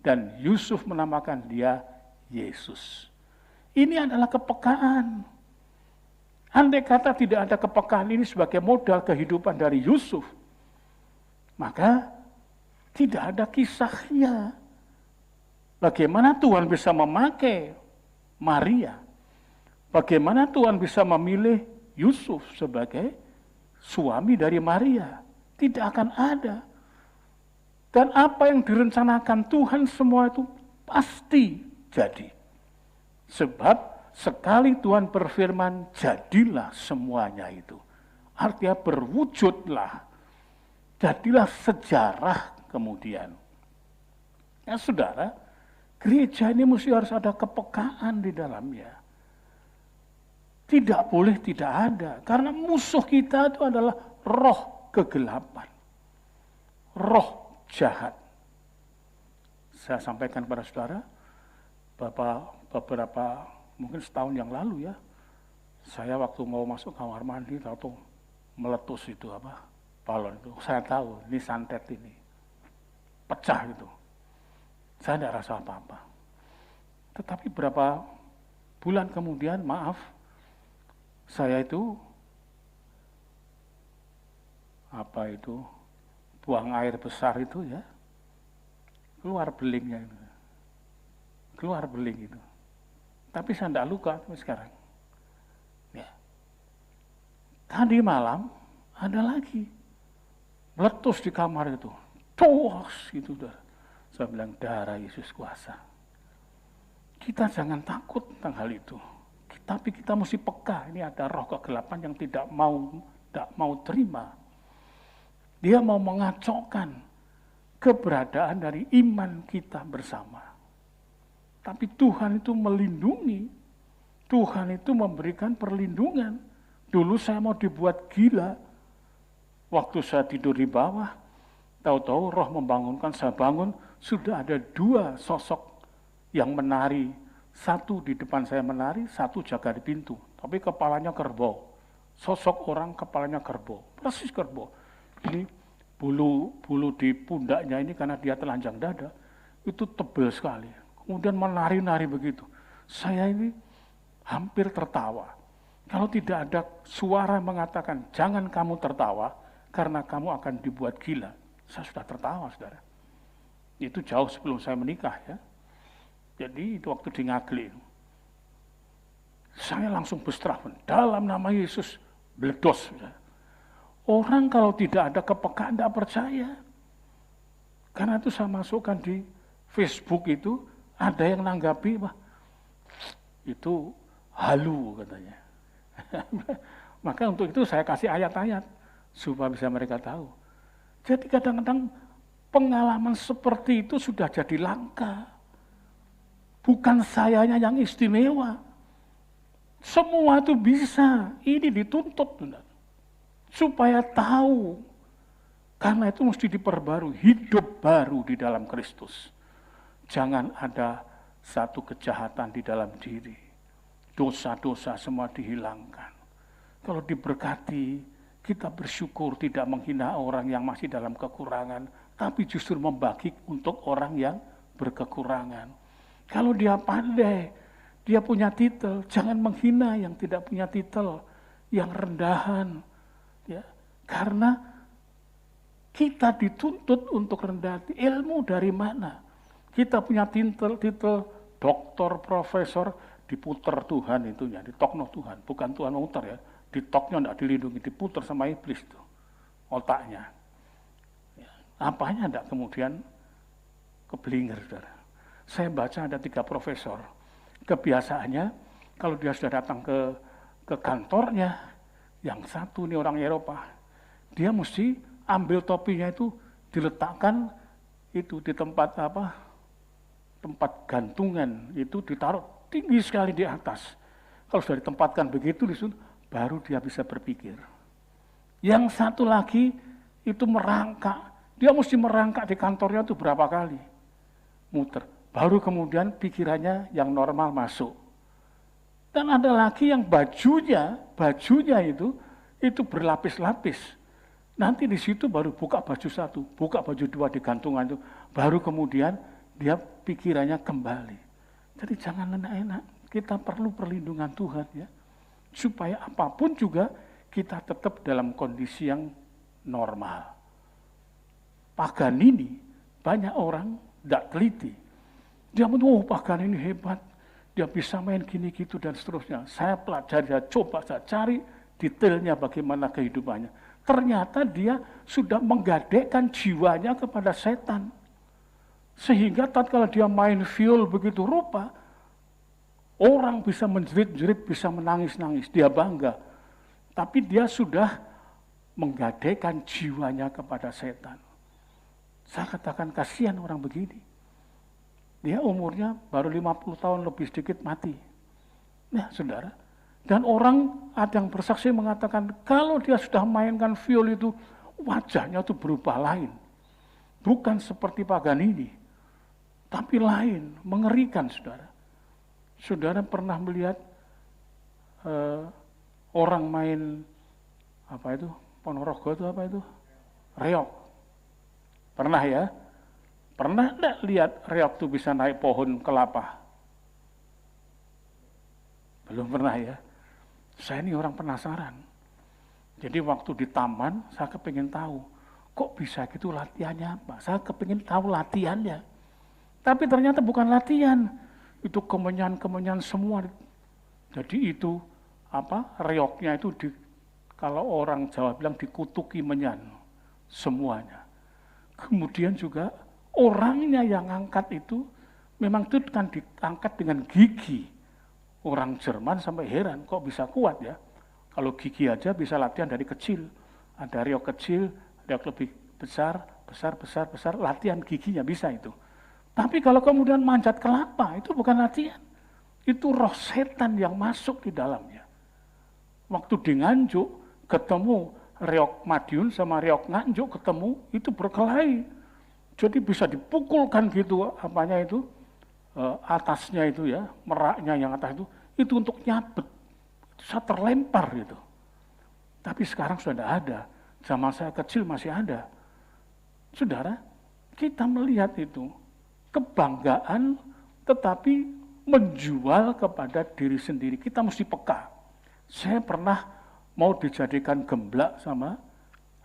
dan Yusuf menamakan dia Yesus. Ini adalah kepekaan. Andai kata tidak ada kepekaan ini sebagai modal kehidupan dari Yusuf, maka tidak ada kisahnya. Bagaimana Tuhan bisa memakai Maria? Bagaimana Tuhan bisa memilih Yusuf sebagai suami dari Maria? Tidak akan ada. Dan apa yang direncanakan Tuhan semua itu pasti jadi. Sebab sekali Tuhan berfirman, jadilah semuanya itu. Artinya berwujudlah. Jadilah sejarah kemudian. Ya saudara, gereja ini mesti harus ada kepekaan di dalamnya. Tidak boleh tidak ada. Karena musuh kita itu adalah roh kegelapan. Roh jahat. Saya sampaikan kepada saudara, beberapa, mungkin setahun yang lalu ya, saya waktu mau masuk kamar mandi, tahu meletus itu balon itu. Saya tahu, ini santet ini. Pecah itu. Saya tidak rasa apa-apa. Tetapi berapa bulan kemudian, maaf, saya itu buang air besar itu ya, keluar belingnya itu. Keluar beling itu. Tapi saya tidak luka sampai sekarang. Ya. Tadi malam ada lagi meletus di kamar itu. Tuas gitu. Saya bilang darah Yesus kuasa. Kita jangan takut tentang hal itu. Tapi kita mesti peka, ini ada roh kegelapan yang tidak mau terima. Dia mau mengacaukan keberadaan dari iman kita bersama. Tapi Tuhan itu melindungi, Tuhan itu memberikan perlindungan. Dulu saya mau dibuat gila, waktu saya tidur di bawah, tahu-tahu roh membangunkan, saya bangun, sudah ada 2 sosok yang menari. Satu di depan saya menari, satu jaga di pintu. Tapi kepalanya kerbau. Sosok orang kepalanya kerbau. Persis kerbau. Ini bulu di pundaknya ini karena dia telanjang dada, itu tebal sekali. Kemudian menari-nari begitu. Saya ini hampir tertawa. Kalau tidak ada suara mengatakan, jangan kamu tertawa, karena kamu akan dibuat gila. Saya sudah tertawa, saudara. Itu jauh sebelum saya menikah ya. Jadi itu waktu di Ngagli, saya langsung berserah dalam nama Yesus, bledos. Orang kalau tidak ada kepekaan tidak percaya. Karena itu saya masukkan di Facebook itu, ada yang nanggapi, itu halu katanya. Maka untuk itu saya kasih ayat-ayat, supaya bisa mereka tahu. Jadi kadang-kadang pengalaman seperti itu sudah jadi langka. Bukan sayanya yang istimewa. Semua itu bisa. Ini dituntut. Supaya tahu. Karena itu mesti diperbarui. Hidup baru di dalam Kristus. Jangan ada satu kejahatan di dalam diri. Dosa-dosa semua dihilangkan. Kalau diberkati, kita bersyukur tidak menghina orang yang masih dalam kekurangan. Tapi justru membagi untuk orang yang berkekurangan. Kalau dia pandai, dia punya titel, jangan menghina yang tidak punya titel, yang rendahan. Ya, karena kita dituntut untuk rendah hati. Ilmu dari mana? Kita punya titel doktor, profesor, diputer Tuhan itunya, ditokno Tuhan. Bukan Tuhan muter ya, ditoknya enggak dilindungi, diputer sama iblis tuh, otaknya. Ya, apanya enggak kemudian keblinger, saudara. Saya baca ada 3 profesor, kebiasaannya kalau dia sudah datang ke kantornya, yang satu nih orang Eropa, dia mesti ambil topinya itu diletakkan itu di tempat tempat gantungan itu ditaruh tinggi sekali di atas. Kalau sudah ditempatkan begitu di situ, baru dia bisa berpikir. Yang satu lagi itu merangkak, dia mesti merangkak di kantornya itu berapa kali, muter. Baru kemudian pikirannya yang normal masuk. Dan ada lagi yang bajunya itu berlapis-lapis. Nanti di situ baru buka baju satu, buka baju dua di gantungan itu, baru kemudian dia pikirannya kembali. Jadi jangan enak-enak, kita perlu perlindungan Tuhan ya, supaya apapun juga kita tetap dalam kondisi yang normal. Paganini, banyak orang tidak teliti. Dia menurut Paganini hebat, dia bisa main gini gitu dan seterusnya. Saya pelajari, saya coba, saya cari detailnya bagaimana kehidupannya. Ternyata dia sudah menggadaikan jiwanya kepada setan. Sehingga tatkala dia main viol begitu rupa, orang bisa menjerit-jerit, bisa menangis-nangis, dia bangga. Tapi dia sudah menggadaikan jiwanya kepada setan. Saya katakan kasihan orang begini. Dia umurnya baru 50 tahun lebih sedikit mati. Nah, saudara. Dan orang ada yang bersaksi mengatakan kalau dia sudah mainkan viol itu wajahnya itu berubah lain. Bukan seperti Paganini, tapi lain, mengerikan, saudara. Saudara pernah melihat orang main Ponorogo itu apa itu? Reok. Pernah ya? Pernah enggak lihat reok itu bisa naik pohon kelapa? Belum pernah ya? Saya ini orang penasaran. Jadi waktu di taman, saya kepingin tahu, kok bisa gitu latihannya apa? Saya kepingin tahu latihannya. Tapi ternyata bukan latihan, itu kemenyan-kemenyan semua. Jadi itu reoknya itu kalau orang Jawa bilang dikutuki menyan semuanya. Kemudian juga orangnya yang angkat itu memang itu kan diangkat dengan gigi. Orang Jerman sampai heran, kok bisa kuat ya? Kalau gigi aja bisa latihan dari kecil. Ada reok kecil, reok lebih besar, latihan giginya bisa itu. Tapi kalau kemudian manjat kelapa, itu bukan latihan. Itu roh setan yang masuk di dalamnya. Waktu di Nganjuk, ketemu reok Madiun sama reok Nganjuk ketemu, itu berkelahi. Jadi bisa dipukulkan gitu, atasnya itu ya, meraknya yang atas itu untuk nyabet. Saya terlempar gitu. Tapi sekarang sudah tidak ada. Zaman saya kecil masih ada. Saudara, kita melihat itu kebanggaan tetapi menjual kepada diri sendiri. Kita mesti peka. Saya pernah mau dijadikan gemblak sama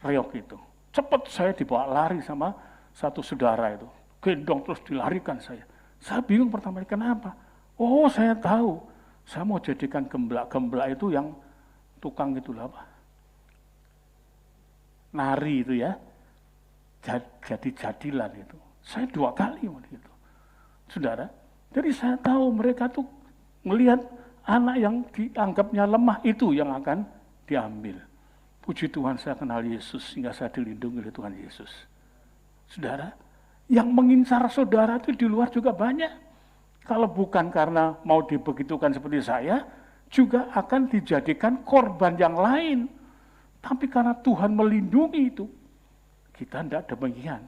reok itu. Cepat saya dibawa lari sama satu saudara itu. Gendong terus dilarikan saya. Saya bingung pertama kali kenapa. Oh, saya tahu. Saya mau jadikan gemblak. Gemblak itu yang tukang itu nari itu ya. Jadi-jadilan itu. Saya 2 kali waktu itu. Saudara, jadi saya tahu mereka tuh melihat anak yang dianggapnya lemah itu yang akan diambil. Puji Tuhan saya kenal Yesus sehingga saya dilindungi oleh Tuhan Yesus. Saudara, yang mengincar saudara itu di luar juga banyak. Kalau bukan karena mau dibegitukan seperti saya, juga akan dijadikan korban yang lain. Tapi karena Tuhan melindungi itu, kita tidak demikian.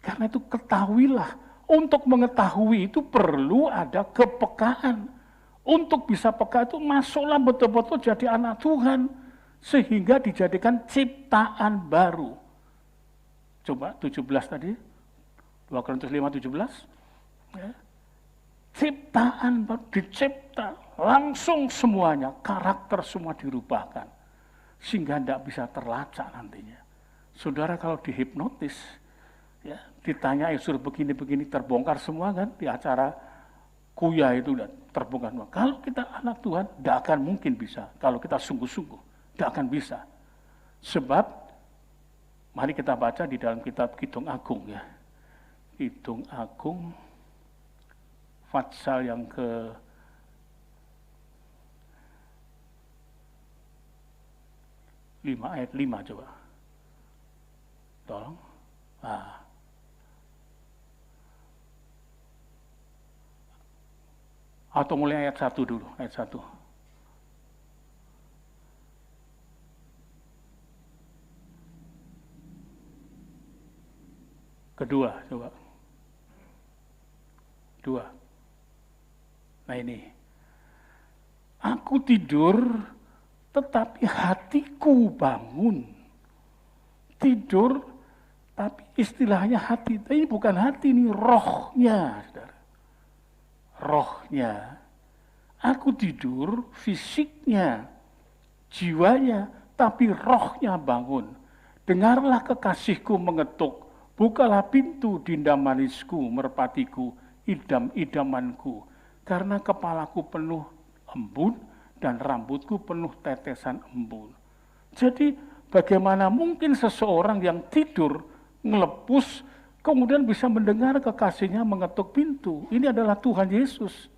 Karena itu ketahuilah, untuk mengetahui itu perlu ada kepekaan. Untuk bisa peka itu masuklah betul-betul jadi anak Tuhan. Sehingga dijadikan ciptaan baru. Coba 17 tadi. 2 Korintus 5:17, ya. Ciptaan baru dicipta, langsung semuanya, karakter semua dirubahkan. Sehingga tidak bisa terlacak nantinya. Saudara kalau dihipnotis, ya, ditanya suruh begini-begini terbongkar semua kan di acara kuya itu udah terbongkar semua. Kalau kita anak Tuhan, tidak akan mungkin bisa. Kalau kita sungguh-sungguh, tidak akan bisa. Sebab, mari kita baca di dalam kitab Kidung Agung ya. Kidung Agung, Fatsal yang ke 5 ayat 5 coba. Tolong. Atau mulai ayat 1 dulu, ayat 1. Kedua, coba. 2. Nah ini. Aku tidur, tetapi hatiku bangun. Tidur, tapi istilahnya hati. Ini bukan hati, ini rohnya, saudara. Rohnya. Aku tidur, fisiknya, jiwanya, tapi rohnya bangun. Dengarlah kekasihku mengetuk, bukalah pintu dinda manisku, merpatiku, idam-idamanku. Karena kepalaku penuh embun dan rambutku penuh tetesan embun. Jadi bagaimana mungkin seseorang yang tidur, ngelepus, kemudian bisa mendengar kekasihnya mengetuk pintu. Ini adalah Tuhan Yesus.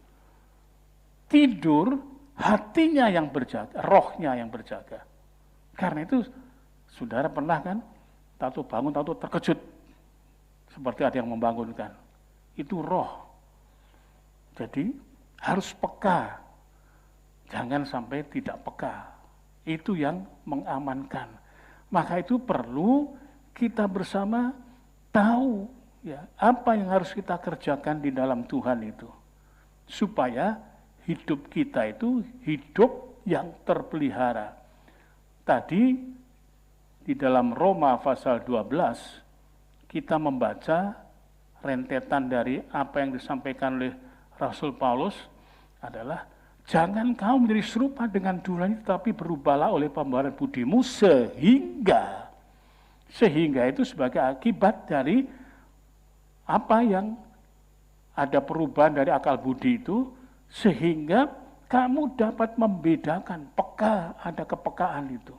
Tidur, hatinya yang berjaga, rohnya yang berjaga. Karena itu, saudara pernah kan, tahu bangun, tahu terkejut. Seperti ada yang membangunkan. Itu roh. Jadi, harus peka. Jangan sampai tidak peka. Itu yang mengamankan. Maka itu perlu kita bersama tahu ya apa yang harus kita kerjakan di dalam Tuhan itu. Supaya hidup kita itu hidup yang terpelihara. Tadi di dalam Roma pasal 12 kita membaca rentetan dari apa yang disampaikan oleh Rasul Paulus adalah jangan kamu menjadi serupa dengan dunia ini, tetapi berubahlah oleh pembaharuan budimu sehingga itu sebagai akibat dari apa yang ada perubahan dari akal budi itu, sehingga kamu dapat membedakan, peka, ada kepekaan itu.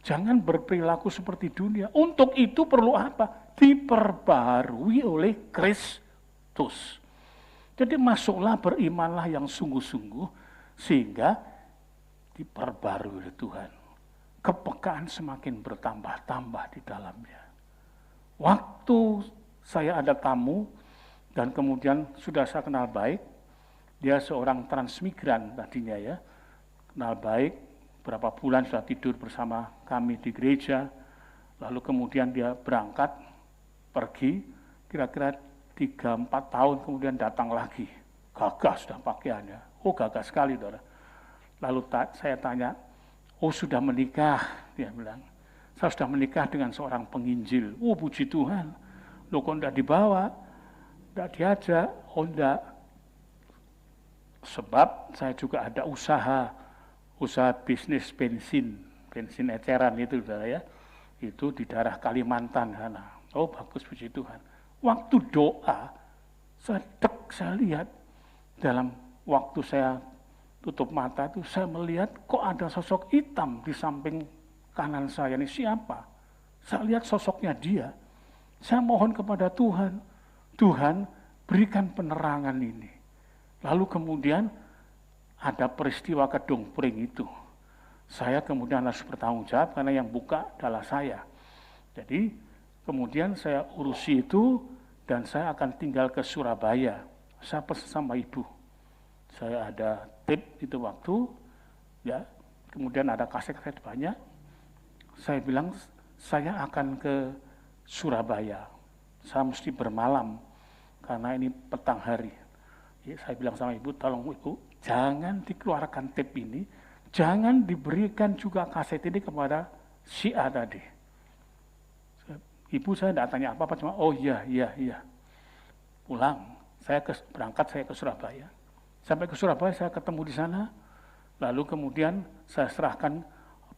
Jangan berperilaku seperti dunia. Untuk itu perlu apa? Diperbaharui oleh Kristus. Jadi masuklah, berimanlah yang sungguh-sungguh, sehingga diperbarui oleh Tuhan. Kepekaan semakin bertambah-tambah di dalamnya. Waktu saya ada tamu, dan kemudian sudah saya kenal baik, dia seorang transmigran tadinya ya, kenal baik, berapa bulan sudah tidur bersama kami di gereja, lalu kemudian dia berangkat, pergi, kira-kira 3-4 tahun kemudian datang lagi, gagah sudah pakaiannya, oh gagah sekali saudara. Lalu saya tanya, oh sudah menikah, dia bilang, saya sudah menikah dengan seorang penginjil, oh puji Tuhan, loh kok enggak dibawa, enggak diajak, oh enggak, sebab saya juga ada usaha bisnis bensin eceran itu saudara ya, itu di daerah Kalimantan sana. Oh bagus puji Tuhan. Waktu doa, saya lihat dalam waktu saya tutup mata itu, saya melihat kok ada sosok hitam di samping kanan saya, ini siapa? Saya lihat sosoknya dia. Saya mohon kepada Tuhan, Tuhan berikan penerangan ini. Lalu kemudian ada peristiwa kedung pring itu. Saya kemudian harus bertanggung jawab karena yang buka adalah saya. Jadi kemudian saya urusi itu dan saya akan tinggal ke Surabaya. Saya pesan sama ibu. Saya ada tip itu waktu, ya. Kemudian ada kaset-kaset banyak. Saya bilang saya akan ke Surabaya. Saya mesti bermalam karena ini petang hari. Ya, saya bilang sama ibu, tolong ibu, jangan dikeluarkan tip ini, jangan diberikan juga kaset ini kepada si A tadi. Ibu saya tidak tanya apa-apa, cuma oh iya. Pulang, berangkat saya ke Surabaya. Sampai ke Surabaya saya ketemu di sana, lalu kemudian saya serahkan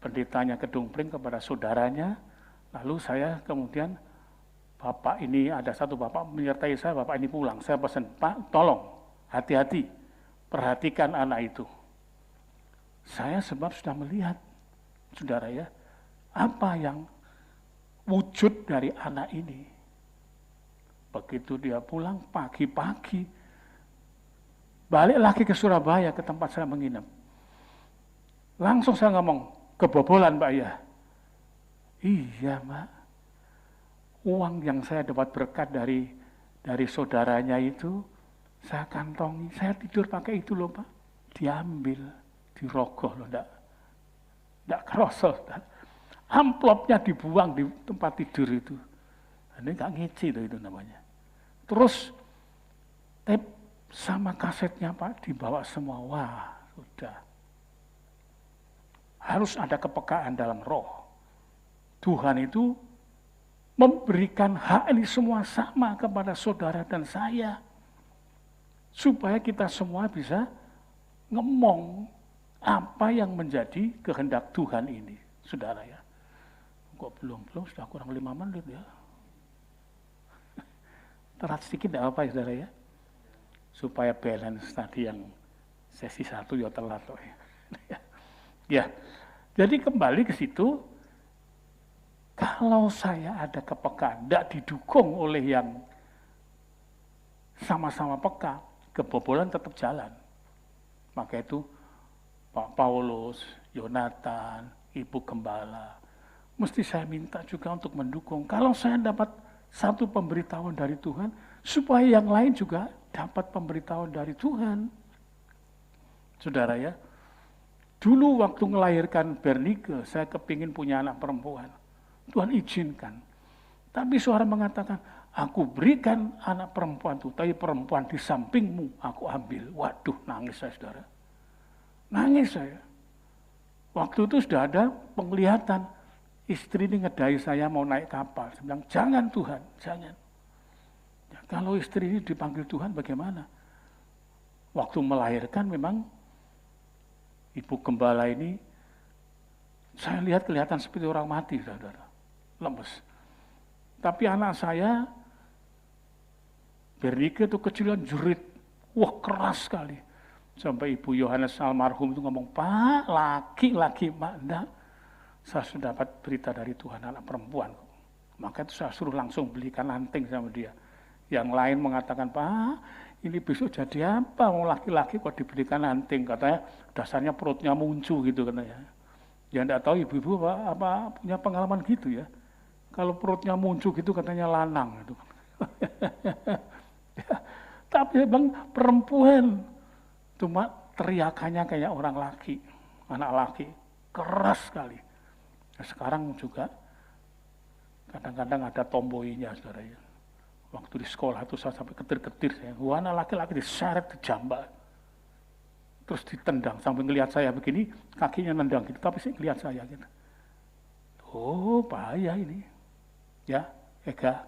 pendetanya Kedung Pring kepada saudaranya, lalu saya kemudian Bapak ini, ada satu bapak menyertai saya, bapak ini pulang. Saya pesan, Pak, tolong, hati-hati, perhatikan anak itu. Saya sebab sudah melihat, saudara ya, apa yang wujud dari anak ini. Begitu dia pulang pagi-pagi, balik lagi ke Surabaya, ke tempat saya menginap. Langsung saya ngomong, kebobolan Pak ya. Iya Pak. Uang yang saya dapat berkat dari saudaranya itu, saya kantongi, saya tidur pakai itu loh Pak. Diambil, dirogoh loh, enggak kerosot. Amplopnya dibuang di tempat tidur itu. Ini enggak ngeci itu namanya. Terus tape sama kasetnya Pak dibawa semua. Wah, sudah. Harus ada kepekaan dalam roh. Tuhan itu memberikan hak ini semua sama kepada saudara dan saya. Supaya kita semua bisa ngomong apa yang menjadi kehendak Tuhan ini, saudara ya. Kok belum sudah kurang 5 menit ya. Terat sedikit tidak apa ya saudara ya. Supaya balance tadi yang sesi 1 ya telat loh ya. Ya, jadi kembali ke situ. Kalau saya ada kepekaan, tidak didukung oleh yang sama-sama peka, kebobolan tetap jalan. Maka itu Pak Paulus, Yonatan, Ibu Gembala, mesti saya minta juga untuk mendukung. Kalau saya dapat satu pemberitahuan dari Tuhan, supaya yang lain juga dapat pemberitahuan dari Tuhan. Saudara ya, dulu waktu melahirkan Bernike, saya kepingin punya anak perempuan. Tuhan izinkan. Tapi suara mengatakan, aku berikan anak perempuan itu, tapi perempuan di sampingmu aku ambil. Waduh, nangis saya saudara. Nangis saya. Waktu itu sudah ada penglihatan. Istri ini ngedai saya mau naik kapal. Saya bilang, jangan Tuhan, jangan. Ya, kalau istri ini dipanggil Tuhan bagaimana? Waktu melahirkan memang Ibu Gembala ini, saya lihat kelihatan seperti orang mati, saudara. Lemes. Tapi anak saya, Bernike itu kecilan jerit. Wah keras sekali. Sampai Ibu Yohanes almarhum itu ngomong, Pak, laki-laki, Pak, enggak. Saya sudah dapat berita dari Tuhan anak perempuan. Maka itu saya suruh langsung belikan anting sama dia. Yang lain mengatakan, Pak, ini besok jadi apa? Mau laki-laki kok diberikan anting. Katanya dasarnya perutnya muncul gitu katanya. Ya enggak tahu ibu-ibu apa punya pengalaman gitu ya. Kalau perutnya muncul gitu katanya lanang gitu. Ya, tapi bang perempuan cuma teriakannya kayak orang laki, anak laki, keras sekali. Nah, sekarang juga kadang-kadang ada tomboinya saudara ya. Waktu di sekolah itu saya sampai ketir-ketir saya. Wah, anak laki-laki diseret, dijambak. Terus ditendang sampai ngelihat saya begini, kakinya nendang gitu, tapi sih ngelihat saya gitu. Oh, bahaya ini. Ya, Ega.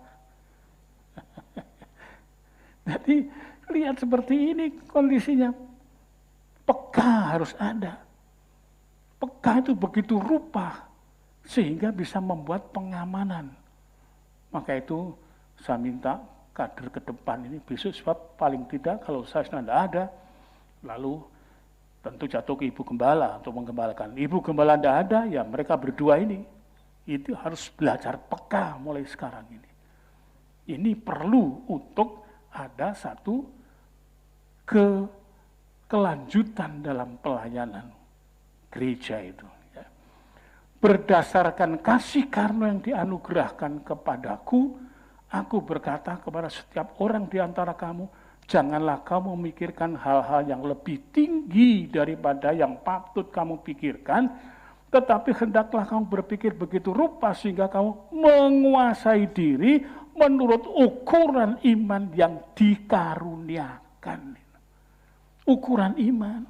Jadi lihat seperti ini kondisinya. Peka harus ada. Peka itu begitu rupa sehingga bisa membuat pengamanan. Maka itu saya minta kader ke depan ini besok sebab paling tidak kalau saya sudah tidak ada, lalu tentu jatuh ke Ibu Gembala untuk menggembalakan. Ibu Gembala tidak ada, ya mereka berdua ini. Itu harus belajar peka mulai sekarang ini. Ini perlu untuk ada satu kelanjutan dalam pelayanan gereja itu. Ya. Berdasarkan kasih karunia yang dianugerahkan kepadaku, aku berkata kepada setiap orang di antara kamu, janganlah kamu memikirkan hal-hal yang lebih tinggi daripada yang patut kamu pikirkan, tetapi hendaklah kamu berpikir begitu rupa sehingga kamu menguasai diri menurut ukuran iman yang dikaruniakan. Ukuran iman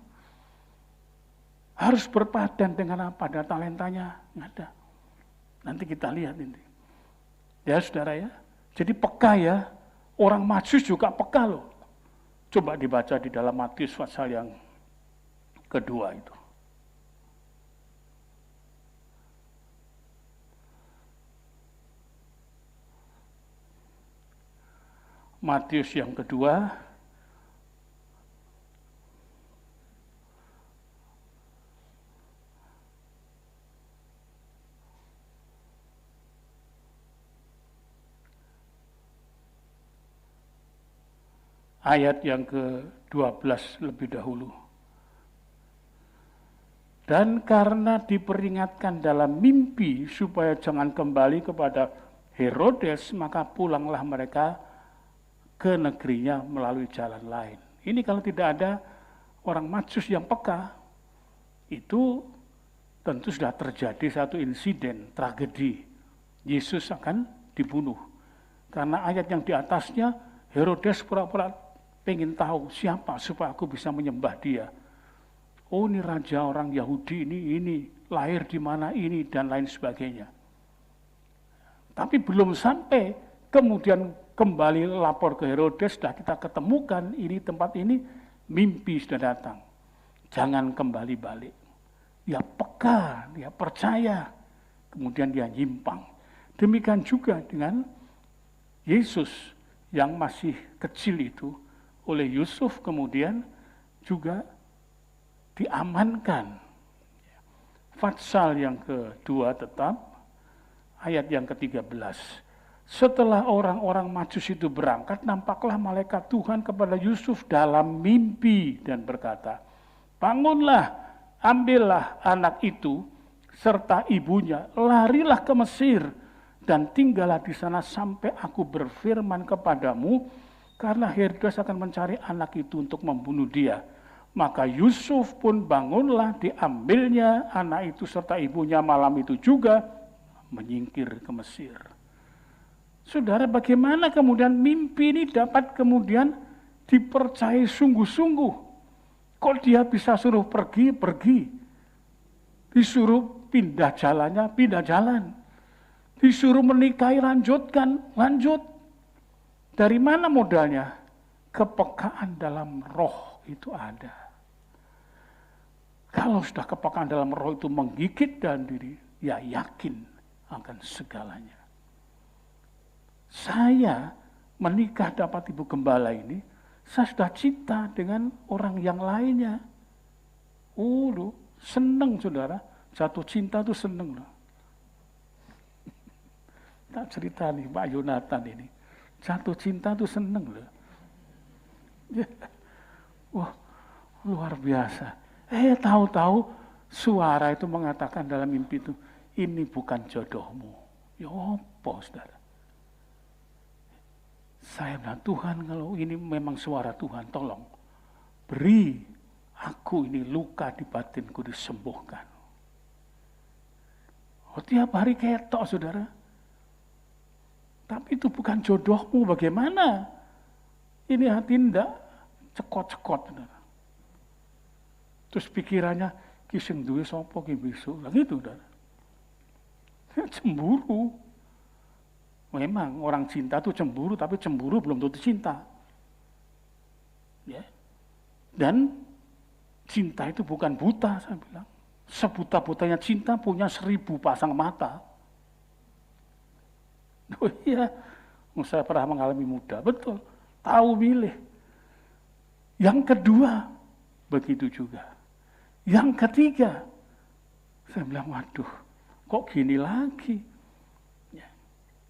harus berpadan dengan apa? Ada talentanya? Nggak ada. Nanti kita lihat ini. Ya saudara ya. Jadi peka ya. Orang Majus juga peka loh. Coba dibaca di dalam Matius pasal yang kedua itu. Matius yang kedua, ayat yang ke-12 lebih dahulu. Dan karena diperingatkan dalam mimpi supaya jangan kembali kepada Herodes, maka pulanglah mereka ke negerinya melalui jalan lain. Ini kalau tidak ada orang Majus yang peka, itu tentu sudah terjadi satu insiden, tragedi. Yesus akan dibunuh. Karena ayat yang di atasnya, Herodes pura-pura pengen tahu siapa supaya aku bisa menyembah dia. Oh, ini raja orang Yahudi, ini lahir di mana ini, dan lain sebagainya. Tapi belum sampai kemudian kembali lapor ke Herodes, sudah kita ketemukan ini tempat ini, mimpi sudah datang. Jangan kembali balik. Dia peka, dia percaya, kemudian dia nyimpang. Demikian juga dengan Yesus yang masih kecil itu, oleh Yusuf kemudian juga diamankan. Fatsal yang kedua tetap, ayat yang ke-13. Setelah orang-orang Majus itu berangkat, nampaklah malaikat Tuhan kepada Yusuf dalam mimpi dan berkata, bangunlah, ambillah anak itu serta ibunya, larilah ke Mesir dan tinggallah di sana sampai aku berfirman kepadamu, karena Herodes akan mencari anak itu untuk membunuh dia. Maka Yusuf pun bangunlah, diambilnya anak itu serta ibunya malam itu juga menyingkir ke Mesir. Saudara, bagaimana kemudian mimpi ini dapat kemudian dipercayai sungguh-sungguh? Kok dia bisa suruh pergi? Disuruh pindah jalannya, pindah jalan. Disuruh menikahi, lanjut. Dari mana modalnya? Kepekaan dalam roh itu ada. Kalau sudah kepekaan dalam roh itu menggigit dalam diri, ya yakin akan segalanya. Saya menikah dapat ibu gembala ini, saya sudah cinta dengan orang yang lainnya. Seneng saudara, jatuh cinta itu seneng loh. Tak cerita nih Pak Yonatan ini, jatuh cinta itu seneng loh. Wah, luar biasa. Tahu-tahu suara itu mengatakan dalam mimpi itu, ini bukan jodohmu. Ya apa, saudara? Saya bilang, Tuhan, kalau ini memang suara Tuhan, tolong beri aku ini luka di batinku disembuhkan. Tiap hari ketok, saudara. Tapi itu bukan jodohmu, bagaimana? Ini hati ndak cekot-cekot, saudara. Terus pikirannya, kiseng duwe sapa ki besok. Lah gitu, saudara. Cemburu. Memang orang cinta itu cemburu, tapi cemburu belum tentu cinta. Ya. Dan cinta itu bukan buta, saya bilang. Sebuta-butanya cinta punya 1000 pasang mata. Oh iya, saya pernah mengalami muda, betul. Tahu milih. Yang kedua, begitu juga. Yang ketiga, saya bilang, waduh, kok gini lagi? Ya.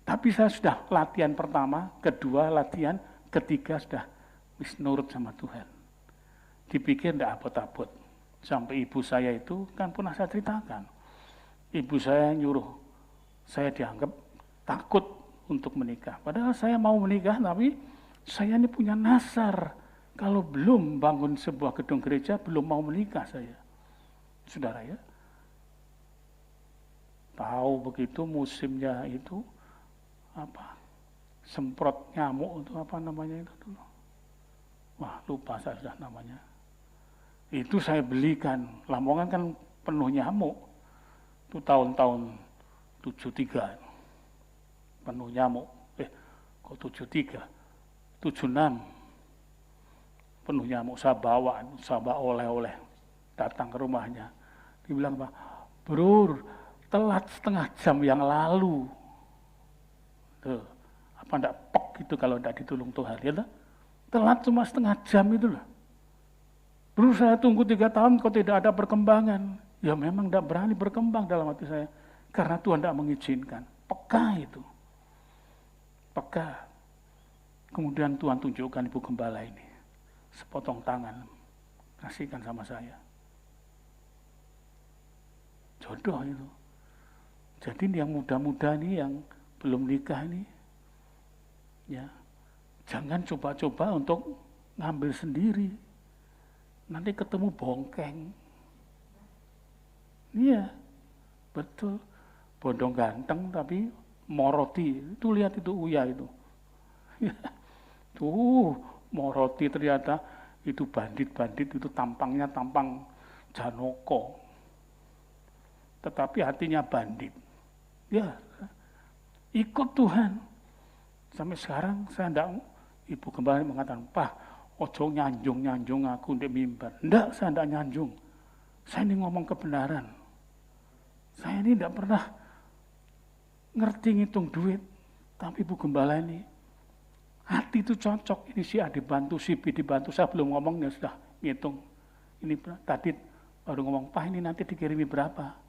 Tapi saya sudah latihan pertama, kedua latihan, ketiga sudah nurut sama Tuhan. Dipikir tidak abot-abot. Sampai ibu saya itu, kan pernah saya ceritakan. Ibu saya nyuruh, saya dianggap takut untuk menikah. Padahal saya mau menikah, tapi saya ini punya nasar. Kalau belum bangun sebuah gedung gereja, belum mau menikah saya. Saudara ya, tahu begitu musimnya itu apa? Semprot nyamuk itu apa namanya itu dulu? Wah, lupa saya sudah namanya. Itu saya belikan. Lamongan kan penuh nyamuk. Itu tahun-tahun 73. Penuh nyamuk. Kok 73? 76. Penuh nyamuk, saya bawa oleh-oleh. Datang ke rumahnya. Dibilang, Pak, bro, telat setengah jam yang lalu. Tuh, apa enggak pek gitu itu kalau tidak ditolong Tuhan, ya tak? Telat cuma setengah jam itu loh. Berusaha tunggu 3 tahun kok tidak ada perkembangan. Ya memang tidak berani berkembang dalam hati saya. Karena Tuhan tidak mengizinkan. Peka itu. Peka. Kemudian Tuhan tunjukkan Ibu Gembala ini. Sepotong tangan. Kasihkan sama saya. Jodoh itu. Jadi yang muda-muda nih, yang belum nikah ini, ya jangan coba-coba untuk ngambil sendiri. Nanti ketemu bongkeng. Iya, betul. Bodong ganteng tapi moroti. Itu lihat itu Uya itu. Tuh, moroti ternyata itu bandit-bandit, itu tampangnya tampang Janoko. Tetapi hatinya bandit. Ya, ikut Tuhan. Sampai sekarang saya enggak, Ibu Gembala mengatakan, "Pak, ojo nyanjung aku di mimbar." Enggak, saya enggak nyanjung. Saya ini ngomong kebenaran. Saya ini enggak pernah ngerti ngitung duit. Tapi Ibu Gembala ini, hati itu cocok. Ini si A dibantu, si B dibantu. Saya belum ngomong, ya sudah ngitung. Ini tadi baru ngomong, "Pak, ini nanti dikirimi berapa?"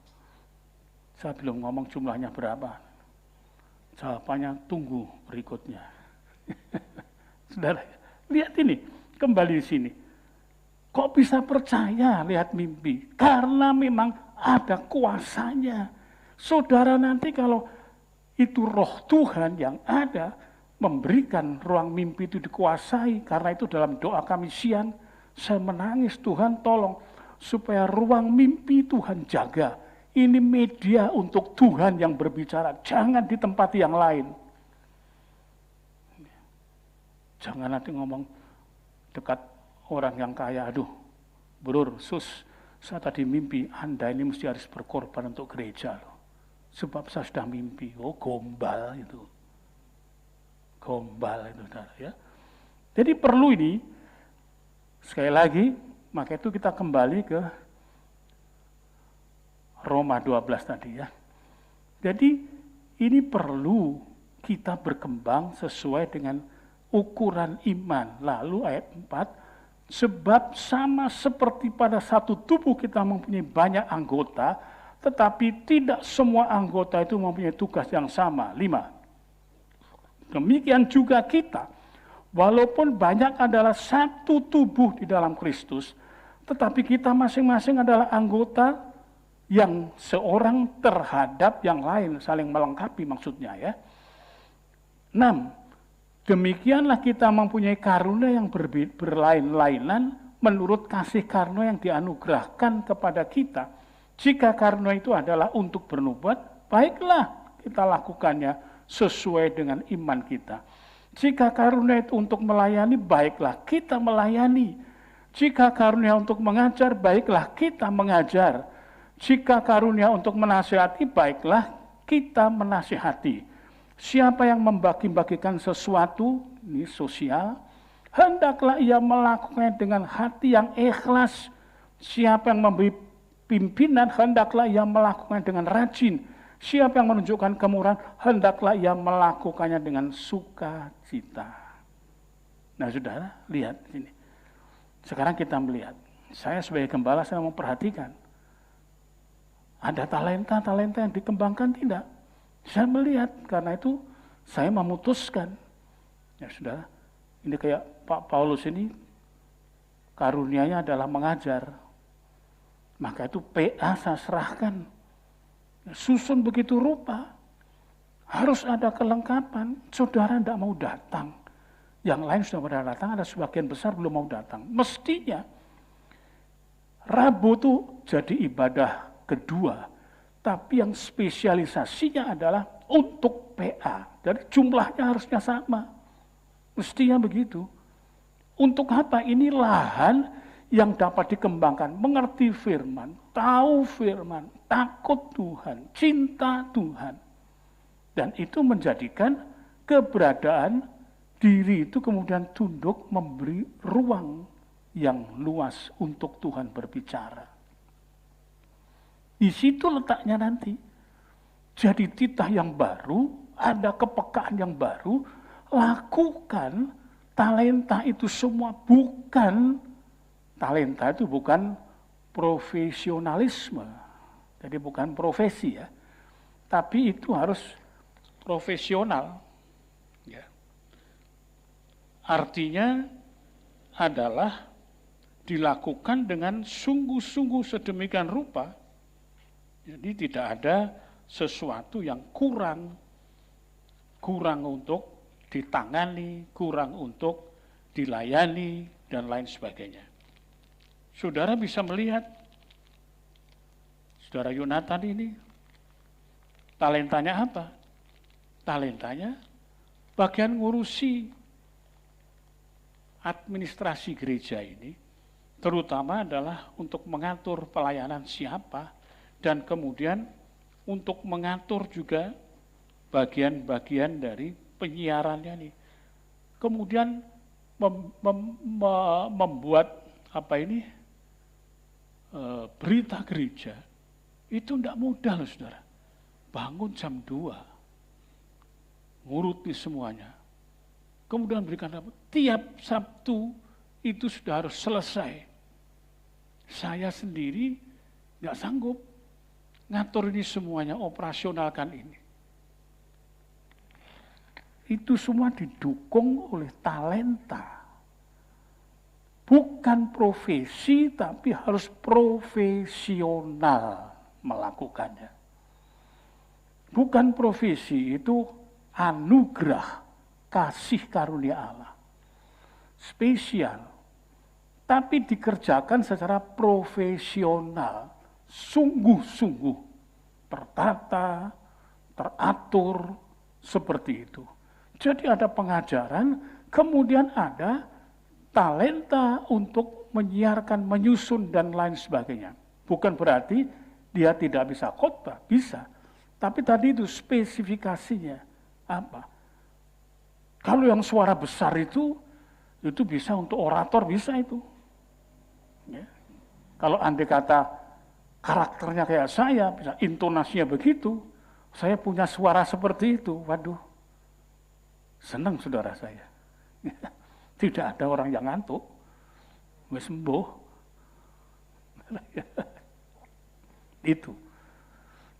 Saya belum ngomong jumlahnya berapa. Jawabannya tunggu berikutnya. Saudara, lihat ini, kembali di sini. Kok bisa percaya lihat mimpi? Karena memang ada kuasanya. Saudara nanti kalau itu roh Tuhan yang ada, memberikan ruang mimpi itu dikuasai. Karena itu dalam doa kami siang, saya menangis, Tuhan tolong supaya ruang mimpi Tuhan jaga. Ini media untuk Tuhan yang berbicara, jangan di tempat yang lain. Jangan nanti ngomong dekat orang yang kaya, aduh, Brur, Sus, saya tadi mimpi, Anda ini mesti harus berkorban untuk gereja loh. Sebab saya sudah mimpi, oh gombal itu. Gombal itu, saudara ya. Jadi perlu ini, sekali lagi, maka itu kita kembali ke Roma 12 tadi ya. Jadi ini perlu kita berkembang sesuai dengan ukuran iman. Lalu ayat 4, sebab sama seperti pada satu tubuh kita mempunyai banyak anggota, tetapi tidak semua anggota itu mempunyai tugas yang sama. 5. Demikian juga kita, walaupun banyak adalah satu tubuh di dalam Kristus, tetapi kita masing-masing adalah anggota yang seorang terhadap yang lain, saling melengkapi maksudnya ya. 6. Demikianlah kita mempunyai karunia yang berlain-lainan menurut kasih karunia yang dianugerahkan kepada kita. Jika karunia itu adalah untuk bernubuat, baiklah kita lakukannya sesuai dengan iman kita. Jika karunia itu untuk melayani, baiklah kita melayani. Jika karunia untuk mengajar, baiklah kita mengajar. Jika karunia untuk menasihati, baiklah kita menasihati. Siapa yang membagi-bagikan sesuatu, ini sosial, hendaklah ia melakukannya dengan hati yang ikhlas. Siapa yang memberi pimpinan, hendaklah ia melakukannya dengan rajin. Siapa yang menunjukkan kemurahan, hendaklah ia melakukannya dengan sukacita. Nah, saudara, lihat sini. Sekarang kita melihat. Saya sebagai gembala, saya memperhatikan. Ada talenta-talenta yang dikembangkan tidak? Saya melihat, karena itu saya memutuskan. Ya sudah, ini kayak Pak Paulus ini, karunianya adalah mengajar. Maka itu PA saya serahkan. Susun begitu rupa. Harus ada kelengkapan. Saudara tidak mau datang. Yang lain sudah pada datang, ada sebagian besar belum mau datang. Mestinya, Rabu itu jadi ibadah kedua, tapi yang spesialisasinya adalah untuk PA. Jadi jumlahnya harusnya sama. Mestinya begitu. Untuk apa? Ini lahan yang dapat dikembangkan. Mengerti firman, tahu firman, takut Tuhan, cinta Tuhan. Dan itu menjadikan keberadaan diri itu kemudian tunduk memberi ruang yang luas untuk Tuhan berbicara. Di situ letaknya nanti. Jadi titah yang baru, ada kepekaan yang baru, lakukan talenta itu semua. Bukan, talenta itu bukan profesionalisme, jadi bukan profesi ya, tapi itu harus profesional. Ya. Artinya adalah dilakukan dengan sungguh-sungguh sedemikian rupa, jadi tidak ada sesuatu yang kurang untuk ditangani, kurang untuk dilayani, dan lain sebagainya. Saudara bisa melihat, saudara Yonatan ini, talentanya apa? Talentanya bagian ngurusi administrasi gereja ini, terutama adalah untuk mengatur pelayanan siapa, dan kemudian untuk mengatur juga bagian-bagian dari penyiarannya nih. Kemudian membuat berita gereja itu tidak mudah loh saudara. Bangun jam 2, nguruti semuanya. Kemudian berikan apa? Tiap Sabtu itu sudah harus selesai. Saya sendiri nggak sanggup ngatur ini semuanya, operasionalkan ini. Itu semua didukung oleh talenta. Bukan profesi, tapi harus profesional melakukannya. Bukan profesi, itu anugerah, kasih karunia Allah. Spesial. Tapi dikerjakan secara profesional. Sungguh-sungguh. Tertata, teratur, seperti itu. Jadi ada pengajaran, kemudian ada talenta untuk menyiarkan, menyusun, dan lain sebagainya. Bukan berarti dia tidak bisa khotbah, bisa. Tapi tadi itu spesifikasinya apa? Kalau yang suara besar itu bisa untuk orator, bisa itu. Ya. Kalau andai kata karakternya kayak saya, bisa intonasinya begitu, saya punya suara seperti itu, waduh, senang saudara saya. Tidak ada orang yang ngantuk, wis sembuh. Itu.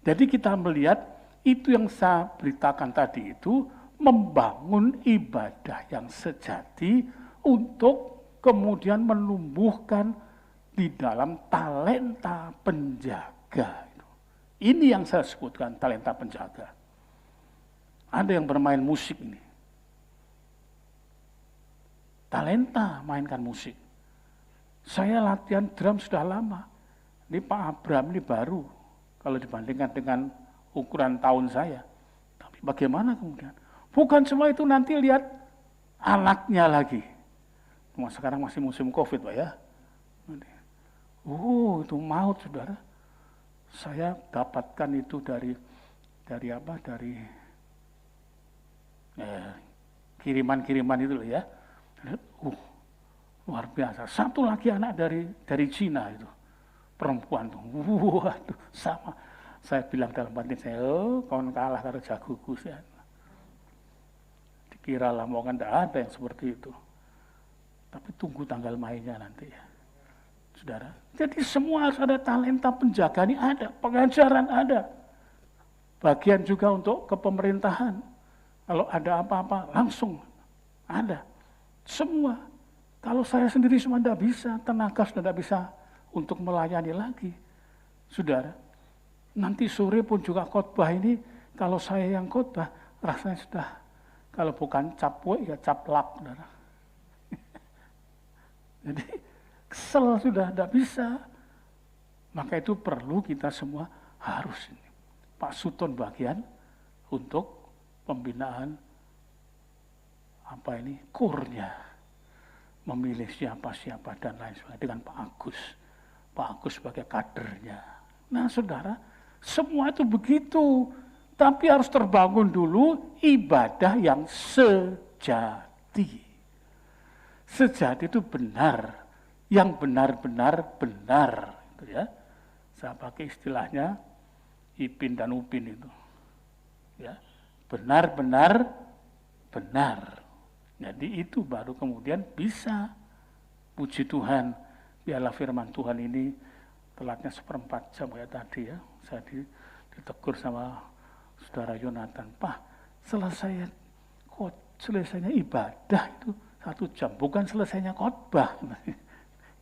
Jadi kita melihat itu yang saya beritakan tadi itu membangun ibadah yang sejati untuk kemudian menumbuhkan di dalam talenta penjaga. Ini yang saya sebutkan talenta penjaga. Ada yang bermain musik ini. Talenta mainkan musik. Saya latihan drum sudah lama. Ini Pak Abraham ini baru kalau dibandingkan dengan ukuran tahun saya. Tapi bagaimana kemudian? Bukan semua itu, nanti lihat anaknya lagi. Sekarang masih musim COVID Pak ya. Itu maut saudara. Saya dapatkan itu dari kiriman-kiriman itu loh ya. Luar biasa. Satu lagi anak dari Cina itu, perempuan tuh. Waduh, sama. Saya bilang dalam batin saya, kawan kalah karo jagoku sih. Dikira lah mau kan tidak ada yang seperti itu. Tapi tunggu tanggal mainnya nanti ya. Saudara. Jadi semua harus ada talenta penjaga ini ada, pengajaran ada. Bagian juga untuk kepemerintahan. Kalau ada apa-apa langsung ada. Semua. Kalau saya sendiri semua tidak bisa, tenaga sudah tidak bisa untuk melayani lagi. Saudara, nanti sore pun juga khotbah ini, kalau saya yang khotbah, rasanya sudah, kalau bukan capwe ya caplak. Saudara. Jadi kesel sudah, tidak bisa. Maka itu perlu kita semua harus ini. Pak Sutton bagian untuk pembinaan kurnya, memilih siapa-siapa dan lain sebagainya dengan Pak Agus sebagai kadernya. Nah saudara, semua itu begitu, tapi harus terbangun dulu ibadah yang sejati. Sejati itu benar, yang benar-benar benar, gitu ya. Saya pakai istilahnya Ipin dan Upin itu, ya, benar-benar benar. Jadi itu baru kemudian bisa. Puji Tuhan, biarlah firman Tuhan ini telatnya 1/4 jam kayak tadi ya. Saya ditegur sama saudara Yonatan, Pak, selesainya ibadah itu 1 jam, bukan selesainya khotbah.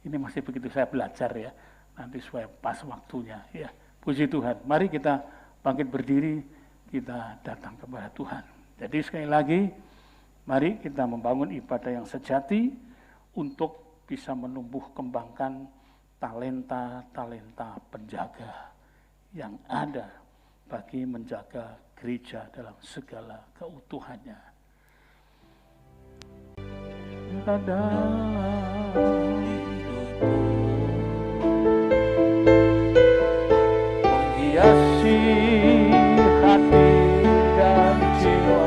Ini masih begitu saya belajar ya, nanti supaya pas waktunya ya. Puji Tuhan, mari kita bangkit berdiri, kita datang kepada Tuhan. Jadi sekali lagi, mari kita membangun ibadah yang sejati untuk bisa menumbuh kembangkan talenta-talenta penjaga yang ada bagi menjaga gereja dalam segala keutuhannya. Menghiasi hati dan jiwa.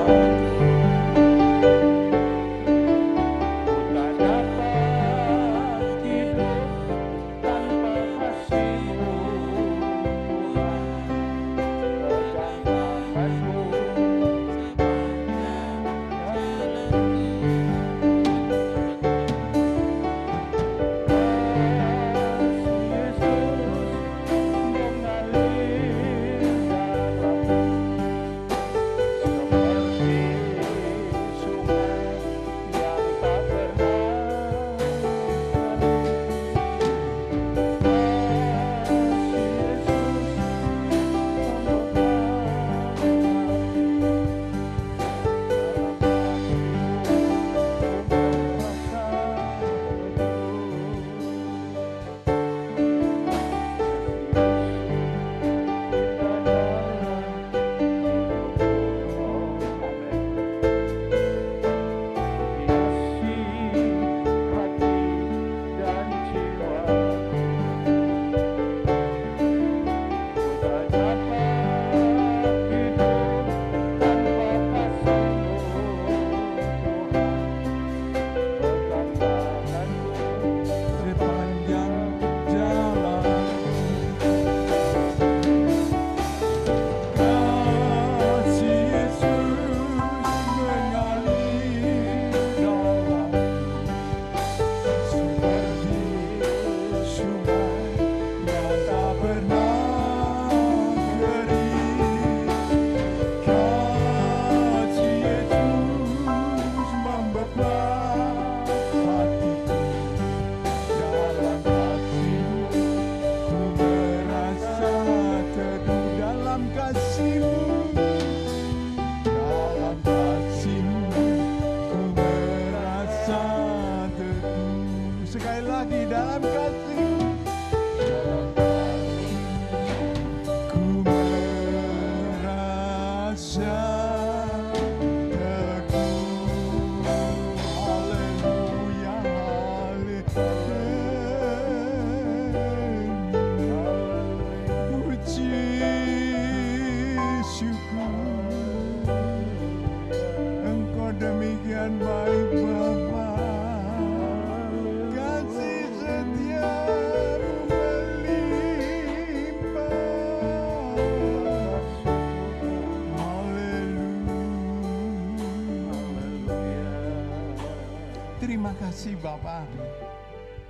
Terima kasih Bapa.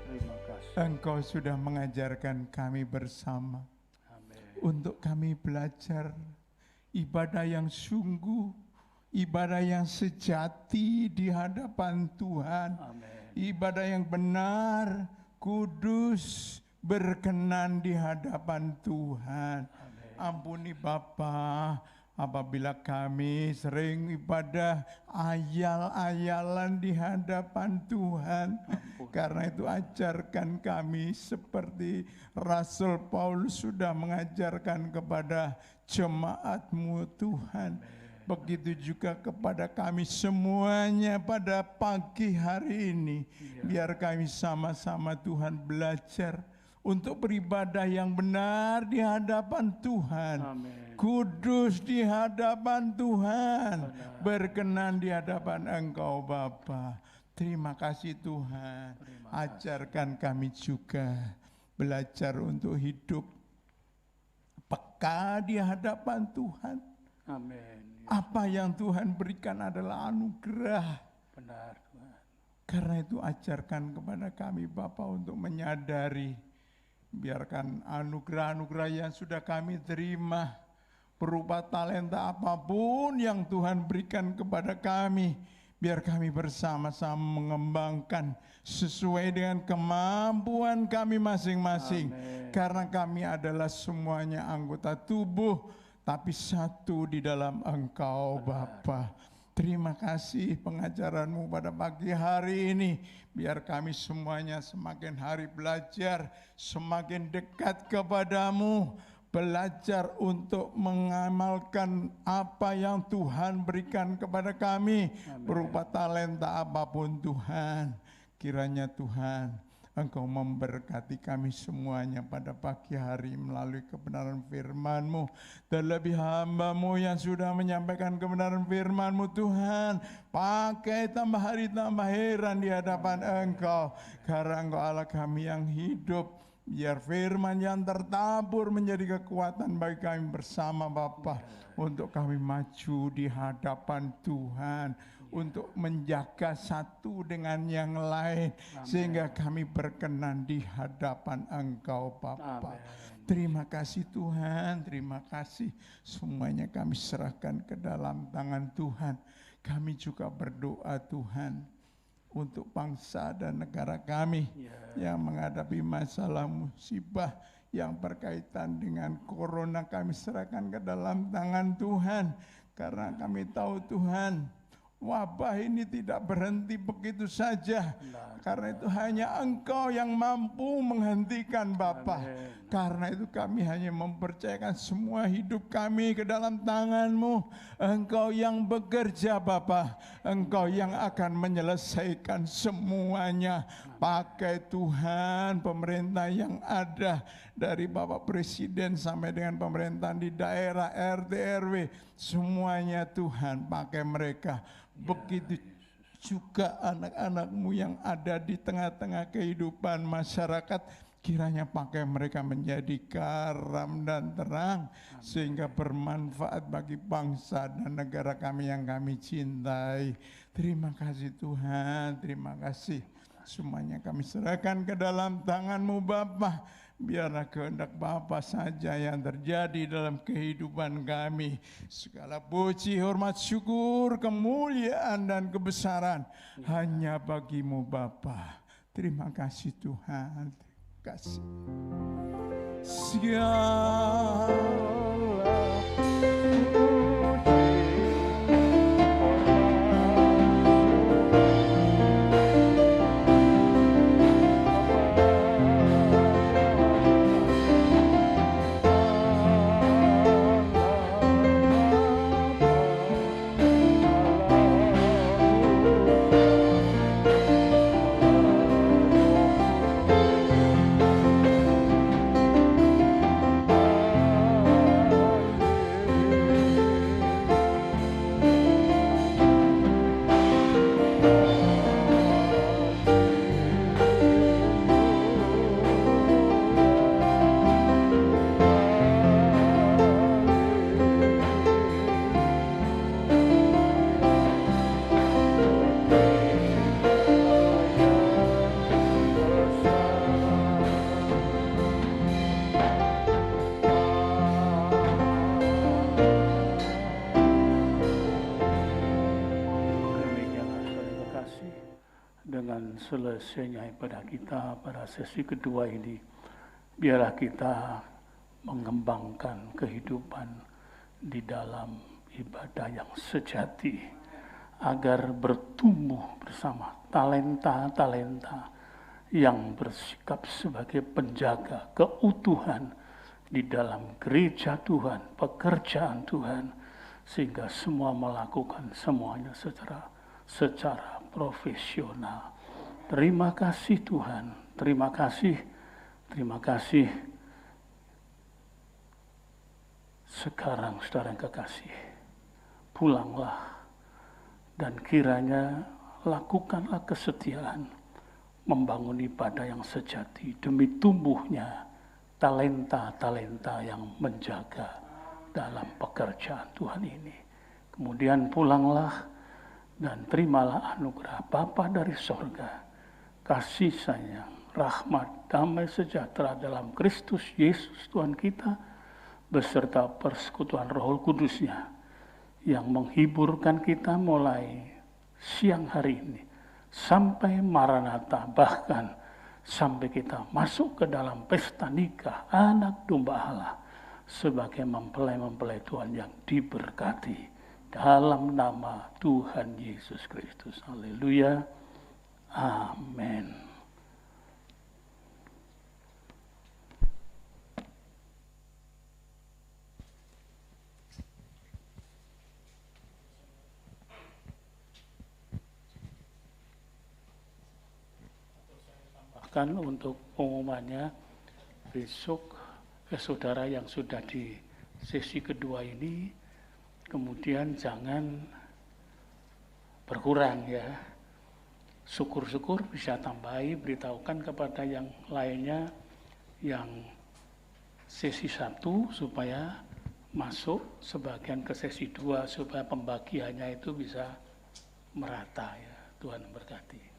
Terima kasih. Engkau sudah mengajarkan kami bersama. Amin. Untuk kami belajar ibadah yang sungguh, ibadah yang sejati di hadapan Tuhan. Amin. Ibadah yang benar, kudus, berkenan di hadapan Tuhan. Amin. Ampuni Bapa, apabila kami sering ibadah ayal-ayalan di hadapan Tuhan. Karena itu ajarkan kami seperti Rasul Paulus sudah mengajarkan kepada jemaat-Mu Tuhan. Begitu juga kepada kami semuanya pada pagi hari ini. Biar kami sama-sama Tuhan belajar untuk beribadah yang benar di hadapan Tuhan. Amin. Kudus di hadapan Tuhan. Berkenan di hadapan Engkau Bapa. Terima kasih Tuhan. Ajarkan kami juga belajar untuk hidup peka di hadapan Tuhan. Amin. Apa yang Tuhan berikan adalah anugerah. Benar Tuhan. Karena itu ajarkan kepada kami Bapa untuk menyadari, biarkan anugerah-anugerah yang sudah kami terima, berupa talenta apapun yang Tuhan berikan kepada kami, biar kami bersama-sama mengembangkan sesuai dengan kemampuan kami masing-masing. Karena kami adalah semuanya anggota tubuh, tapi satu di dalam Engkau Bapa. Terima kasih pengajaran-Mu pada pagi hari ini. Biar kami semuanya semakin hari belajar, semakin dekat kepadamu. Belajar untuk mengamalkan apa yang Tuhan berikan kepada kami. Berupa talenta apapun Tuhan. Kiranya Tuhan, Engkau memberkati kami semuanya pada pagi hari melalui kebenaran firman-Mu. Terlebih hamba-Mu yang sudah menyampaikan kebenaran firman-Mu Tuhan. Pakai tambah hari tambah heran di hadapan Engkau. Karena Engkau Allah kami yang hidup. Biar firman yang tertabur menjadi kekuatan bagi kami bersama Bapa. Untuk kami maju di hadapan Tuhan. Untuk menjaga satu dengan yang lain. Sehingga kami berkenan di hadapan Engkau Bapa. Terima kasih Tuhan, terima kasih. Semuanya kami serahkan ke dalam tangan Tuhan. Kami juga berdoa Tuhan untuk bangsa dan negara kami yang menghadapi masalah musibah yang berkaitan dengan corona. Kami serahkan ke dalam tangan Tuhan. Karena kami tahu Tuhan, wabah ini tidak berhenti begitu saja. Karena itu hanya Engkau yang mampu menghentikan Bapa. Karena itu kami hanya mempercayakan semua hidup kami ke dalam tangan-Mu. Engkau yang bekerja Bapa. Engkau yang akan menyelesaikan semuanya. Pakai Tuhan pemerintah yang ada. Dari Bapak Presiden sampai dengan pemerintahan di daerah RT RW. Semuanya Tuhan pakai mereka. Begitu juga anak-anak-Mu yang ada di tengah-tengah kehidupan masyarakat. Kiranya pakai mereka menjadi garam dan terang. Sehingga bermanfaat bagi bangsa dan negara kami yang kami cintai. Terima kasih Tuhan, terima kasih. Semuanya kami serahkan ke dalam tangan-Mu Bapa. Biarlah kehendak Bapa saja yang terjadi dalam kehidupan kami. Segala puji, hormat, syukur, kemuliaan dan kebesaran hanya bagi-Mu Bapa. Terima kasih Tuhan. Terima kasih. Selesainya ibadah kita pada sesi kedua ini, biarlah kita mengembangkan kehidupan di dalam ibadah yang sejati, agar bertumbuh bersama talenta-talenta yang bersikap sebagai penjaga keutuhan di dalam gereja Tuhan, pekerjaan Tuhan, sehingga semua melakukan semuanya secara profesional. Terima kasih Tuhan, terima kasih. Sekarang saudara yang kekasih, pulanglah dan kiranya lakukanlah kesetiaan membangun ibadah yang sejati demi tumbuhnya talenta-talenta yang menjaga dalam pekerjaan Tuhan ini. Kemudian pulanglah dan terimalah anugerah Bapa dari sorga, kasih sayang, rahmat, damai sejahtera dalam Kristus Yesus Tuhan kita, beserta persekutuan Roh Kudus-Nya, yang menghiburkan kita mulai siang hari ini, sampai Maranatha, bahkan sampai kita masuk ke dalam pesta nikah anak domba Allah, sebagai mempelai-mempelai Tuhan yang diberkati, dalam nama Tuhan Yesus Kristus. Haleluya. Amin. Bahkan untuk pengumumannya, besok saudara yang sudah di sesi kedua ini, kemudian jangan berkurang ya. Syukur-syukur bisa tambahi, beritahukan kepada yang lainnya yang sesi 1 supaya masuk sebagian ke sesi 2 supaya pembagiannya itu bisa merata ya. Tuhan memberkati.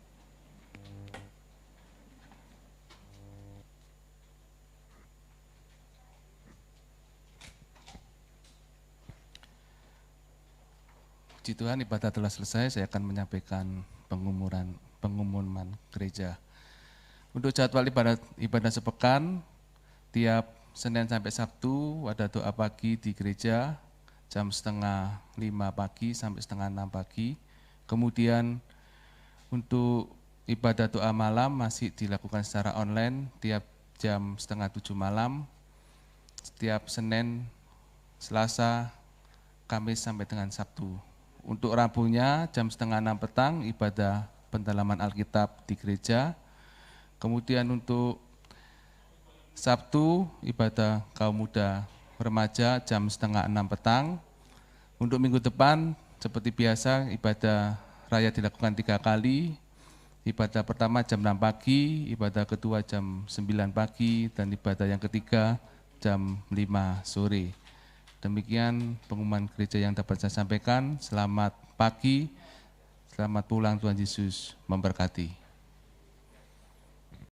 Puji Tuhan, ibadah telah selesai. Saya akan menyampaikan pengumuman gereja. Untuk jadwal ibadah sepekan, tiap Senin sampai Sabtu ada doa pagi di gereja jam 4:30 pagi sampai 5:30 pagi. Kemudian untuk ibadah doa malam masih dilakukan secara online tiap jam 6:30 malam, setiap Senin, Selasa, Kamis sampai dengan Sabtu. Untuk Rabunya jam 5:30 petang ibadah pendalaman Alkitab di gereja. Kemudian untuk Sabtu ibadah kaum muda remaja jam 5:30 petang. Untuk minggu depan seperti biasa ibadah raya dilakukan 3 kali. Ibadah pertama jam 6 pagi, ibadah kedua jam 9 pagi, dan ibadah yang ketiga jam 5 sore. Demikian pengumuman gereja yang dapat saya sampaikan. Selamat pagi, selamat pulang, Tuhan Yesus memberkati.